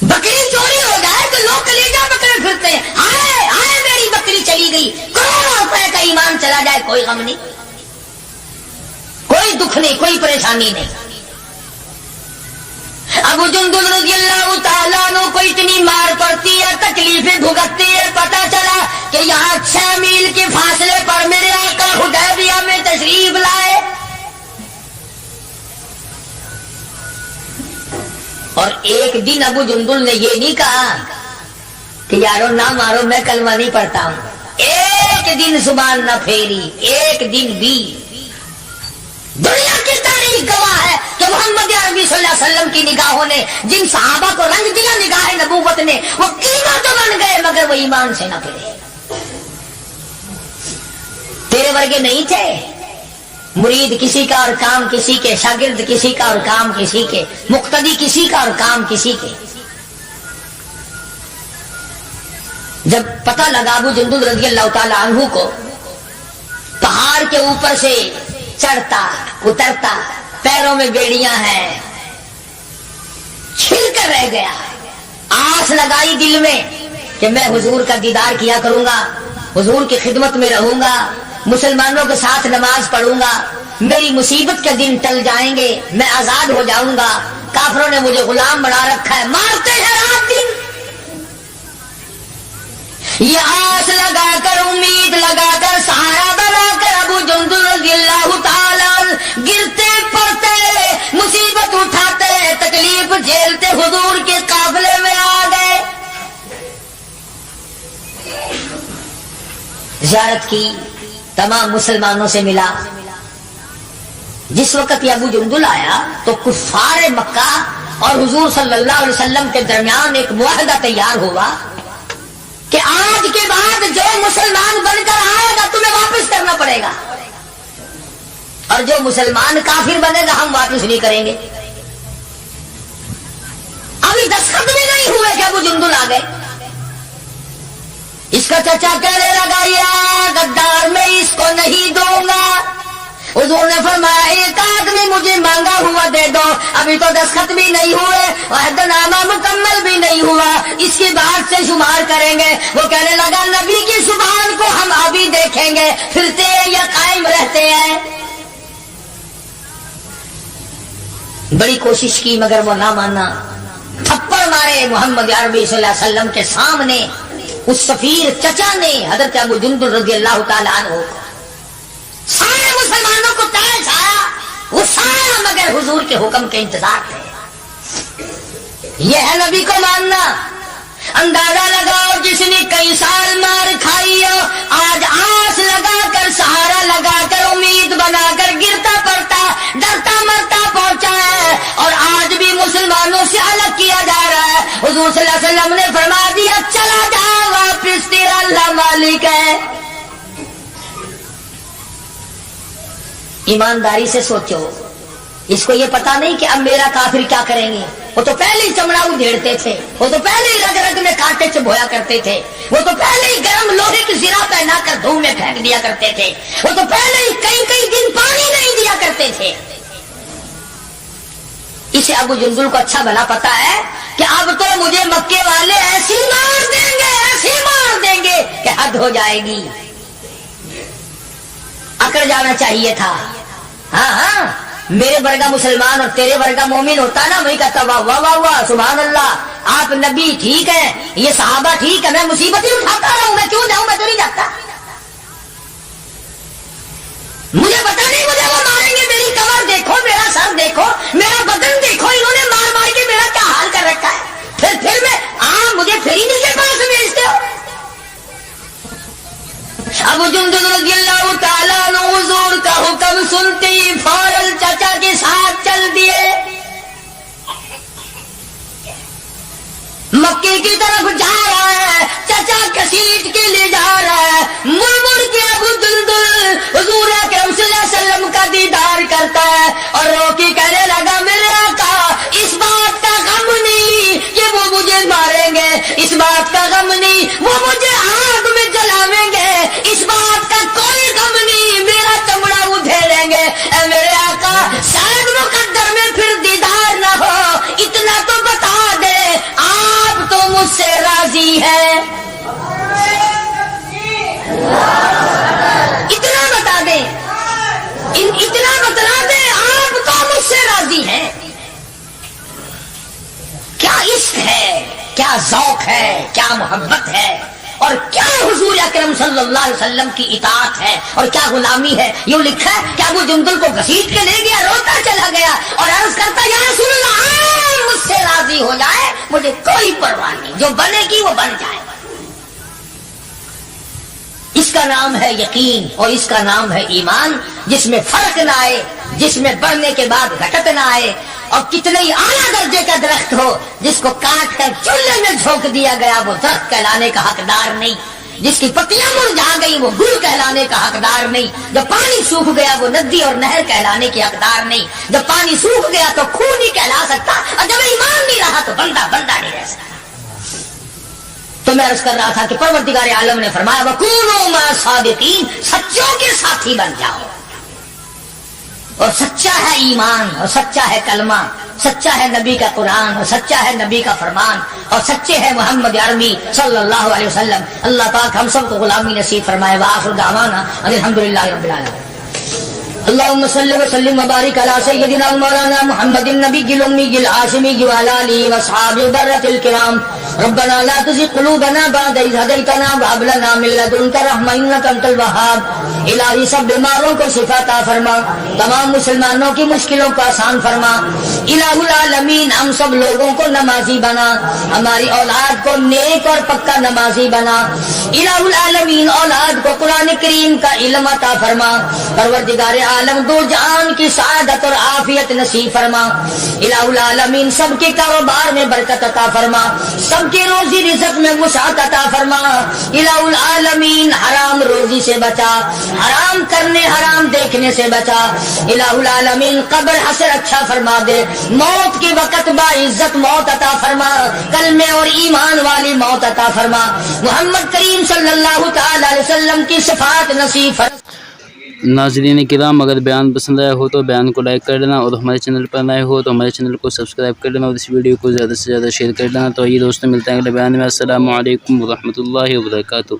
بکری چوری ہو جائے تو لوگ کلیجہ پکڑے پھرتے ہیں، ہائے ہائے میری بکری چلی گئی، کروڑوں روپے کا ایمان چلا جائے کوئی غم نہیں، کوئی دکھ نہیں، کوئی پریشانی نہیں۔ ابو جندل رضی اللہ تعالیٰ عنہ کو اتنی مار پڑتی ہے، تکلیفیں بھگتتی ہے، پتہ چلا کہ یہاں 6 میل کے فاصلے پر میرے آقا حدیبیہ میں تشریف لائے، اور ایک دن ابو جندل نے یہ نہیں کہا کہ یارو نہ مارو میں کلمہ نہیں پڑھتا ہوں، ایک دن زبان نہ پھیری، ایک دن بھی۔ دنیا کی تاریخ گواہ ہے کہ محمد عربی صلی اللہ علیہ وسلم کی نگاہوں نے جن صحابہ کو رنگ دیا نگاہ نبوت نے، وہ قیمت تو بن گئے مگر وہ ایمان سے نہ پھرے۔ تیرے ورگے نہیں تھے، مرید کسی کا اور کام کسی کے، شاگرد کسی کا اور کام کسی کے، مقتدی کسی کا اور کام کسی کے۔ جب پتہ لگا ابو جندل رضی اللہ تعالی عنہ کو، پہاڑ کے اوپر سے چڑھتا اترتا، پیروں میں بیڑیاں ہیں، چھل کر رہ گیا، آس لگائی دل میں کہ میں حضور کا دیدار کیا کروں گا، حضور کی خدمت میں رہوں گا، मुसलमानों के साथ नमाज पढ़ूंगा, मेरी मुसीबत के दिन टल जाएंगे, मैं आजाद हो जाऊंगा। काफिरों ने मुझे गुलाम बना रखा है, मारते हैं रात दिन। ये आस लगाकर, उम्मीद लगाकर, सहारा बनाकर अबू जुंदुल रज़ियल्लाहु ताला गिरते पड़ते, मुसीबत उठाते, तकलीफ झेलते हुजूर के काफिले में आ गए। ज़ियारत की, तमाम मुसलमानों से मिला। जिस वक्त ये अबू जुंदुल आया तो कुफ्फार मक्का और हुजूर सल्लल्लाहु अलैहि वसल्लम के दरमियान एक मुआहदा तैयार हुआ कि आज के बाद जो मुसलमान बनकर आएगा तुम्हें वापस करना पड़ेगा, और जो मुसलमान काफिर बनेगा हम वापस नहीं करेंगे। अभी दस्तखत भी नहीं हुए कि अबू जुंदुल आ गए। इसका चचा कहने लगा, या गद्दार मैं इसको नहीं दूंगा। हुजूर ने फरमाया, एक आदमी मुझे मांगा हुआ दे दो, अभी तो दस्तखत भी नहीं हुए, अहदनामा मुकम्मल भी नहीं हुआ, इसकी बात से शुमार करेंगे। वो कहने लगा, नबी की जुबान को हम अभी देखेंगे, फिरते हैं या कायम रहते हैं। बड़ी कोशिश की मगर वो ना माना। थप्पड़ मारे मोहम्मद अरबी सल्लल्लाहु अलैहि वसल्लम के सामने उस सफीर चचा ने हजरत अबू जुंदुल रज़ियल्लाहु ताला अन्हु को। सारे मुसलमानों को ताज आया, वो सारा मगर हुजूर के हुक्म के इंतजार थे। यह है नबी को मानना। अंदाजा लगाओ, जिसने कई साल मार खाई हो, आज आस लगाकर, सहारा लगाकर, उम्मीद बनाकर गिरता पड़ता, डरता मरता पहुंचा है, और आज भी मुसलमानों से अलग किया जा रहा है। हुजूर सल्लल्लाहु अलैहि वसल्लम ने फरमा दिया, चला जा वापिस, तेरा अल्लाह मालिक है। ईमानदारी से सोचो, इसको ये पता नहीं कि अब मेरा काफिर क्या करेंगे। वो तो पहले ही चमड़ा उधेड़ते थे, वो तो पहले ही रग रग में कांटे चुभोया करते थे, वो तो पहले ही गर्म लोहे की जीरा पहनाकर धूम में फेंक दिया करते थे, वो तो पहले ही कई कई दिन पानी नहीं दिया करते थे। इसे अबू जुंदुल को अच्छा भला पता है कि अब तो मुझे मक्के वाले ऐसी मार देंगे कि हद हो जाएगी। अकड़ जाना चाहिए था। हाँ हाँ, मेरे वर्गा मुसलमान और तेरे वर्गा मोमिन होता ना, वही कहता वाह वाह वाह वाह सुभान अल्लाह, आप नबी ठीक है, ये सहाबा ठीक है, मैं मुसीबत ही उठाता रहा हूं, मैं क्यों जाऊं, मैं तो नहीं जाता। मुझे पता नहीं, मुझे वो मारेंगे, मेरी कमर देखो, मेरा सर देखो, मेरा बदन देखो, इन्होंने मार मार के मेरा क्या हाल कर रखा है। फिर मैं मुझे फिर ही नहीं के पास भेजते हो। अबू जुंदुल रज़ियल्लाहु ताला अन्हु हुजूर का हुक्म सुनते ही फौरन चाचा के साथ चल दिए। मक्के की तरफ जा रहा है, चाचा घसीट के ले जा रहा है। मुड़ मुड़ के अबू जुंदुल हुजूर अकरम सल्लल्लाहु अलैहि वसल्लम का दीदार करता है और रो के कहने लगा, मेरे आका, इस बात का गम नहीं कि वो मुझे मारेंगे, इस बात का गम नहीं वो मुझे आग में जलावेंगे, इस बात का कोई गम नहीं मेरा चमड़ा उधेड़ेंगे। मेरे आका, शायद मुकद्दर में फिर दीदार न हो, इतना तो बता दे, आप तो मुझसे राजी है। इतना बता दे, इतना बता दे, आप तो मुझसे राजी हैं। क्या इश्क है, क्या ज़ौक़ है, क्या मोहब्बत है, और क्या हुजूर अकरम सल्लल्लाहु अलैहि वसल्लम की इताअत है, और क्या गुलामी है। यूं लिखा है कि अबू जुंदुल को घसीट के ले गया, रोता चला गया और अर्ज करता, या रसूलल्लाह, मुझसे राजी हो जाए, मुझे कोई परवाह नहीं, जो बनेगी वो बन जाए। इसका नाम है यकीन और इसका नाम है ईमान, जिसमें फर्क ना आए, जिसमें बढ़ने के बाद घटत ना आए। और कितने ही आला दर्जे का दरख्त हो, जिसको काट कर चूल्हे में झोंक दिया गया, वो दरख्त कहलाने का हकदार नहीं। जिसकी पत्तियां मुरझा गई वो गुल कहलाने का हकदार नहीं। जब पानी सूख गया वो नदी और नहर कहलाने के हकदार नहीं। जब पानी सूख गया तो खून ही कहला सकता, और जब ईमान नहीं रहा तो बंदा बंदा नहीं रह सकता। तो मैं अर्ज कर रहा था कि परवरदिगार आलम ने फरमाया, वकूनू मा सादिकीन, सच्चों के साथी बन जाओ। और सच्चा है ईमान और सच्चा है कलमा। سچا ہے نبی کا قرآن اور سچا ہے نبی کا فرمان اور سچے ہے محمد عربی صلی اللہ علیہ وسلم. اللہ پاک ہم سب کو غلامی نصیب فرمائے. وآخر دعوانا الحمدللہ رب العالمین. اللهم صل وسلم وبارك على سيدنا مولانا محمد النبي الأمي الهاشمي وعلى آله وأصحابه البررة الكرام. ربنا لا تزغ قلوبنا بعد إذ هديتنا وهب لنا من لدنك رحمة إنك أنت الوهاب. الہی سب بیماروں کو شفا عطا فرما, تمام مسلمانوں کی مشکلوں کو آسان فرما. الہ العالمین ہم سب لوگوں کو نمازی بنا, ہماری اولاد کو نیک اور پکا نمازی بنا. الہ العالمین اولاد کو قرآن کریم کا علم عطا فرما. پروردگار عالم دو جہان کی سعادت اور عافیت نصیب فرما. الہ العالمین سب کے کاروبار میں برکت عطا فرما, سب کے روزی رزق میں وسعت عطا فرما. الہ العالمین حرام روزی سے بچا, حرام کرنے حرام دیکھنے سے بچا. الہ العالمین قبر حشر اچھا فرما دے, موت کے وقت باعزت موت عطا فرما, کلمے اور ایمان والی موت عطا فرما. محمد کریم صلی اللہ تعالی علیہ وسلم کی صفات نصیب فرما. ناظرین کرام, اگر بیان پسند آیا ہو تو بیان کو لائک کر دینا, اور ہمارے چینل پر نئے ہو تو ہمارے چینل کو سبسکرائب کر دینا, اور اس ویڈیو کو زیادہ سے زیادہ شیئر کر دینا. تو یہ دوستوں ملتے ہیں اگلے بیان میں. السلام علیکم ورحمۃ اللہ وبرکاتہ.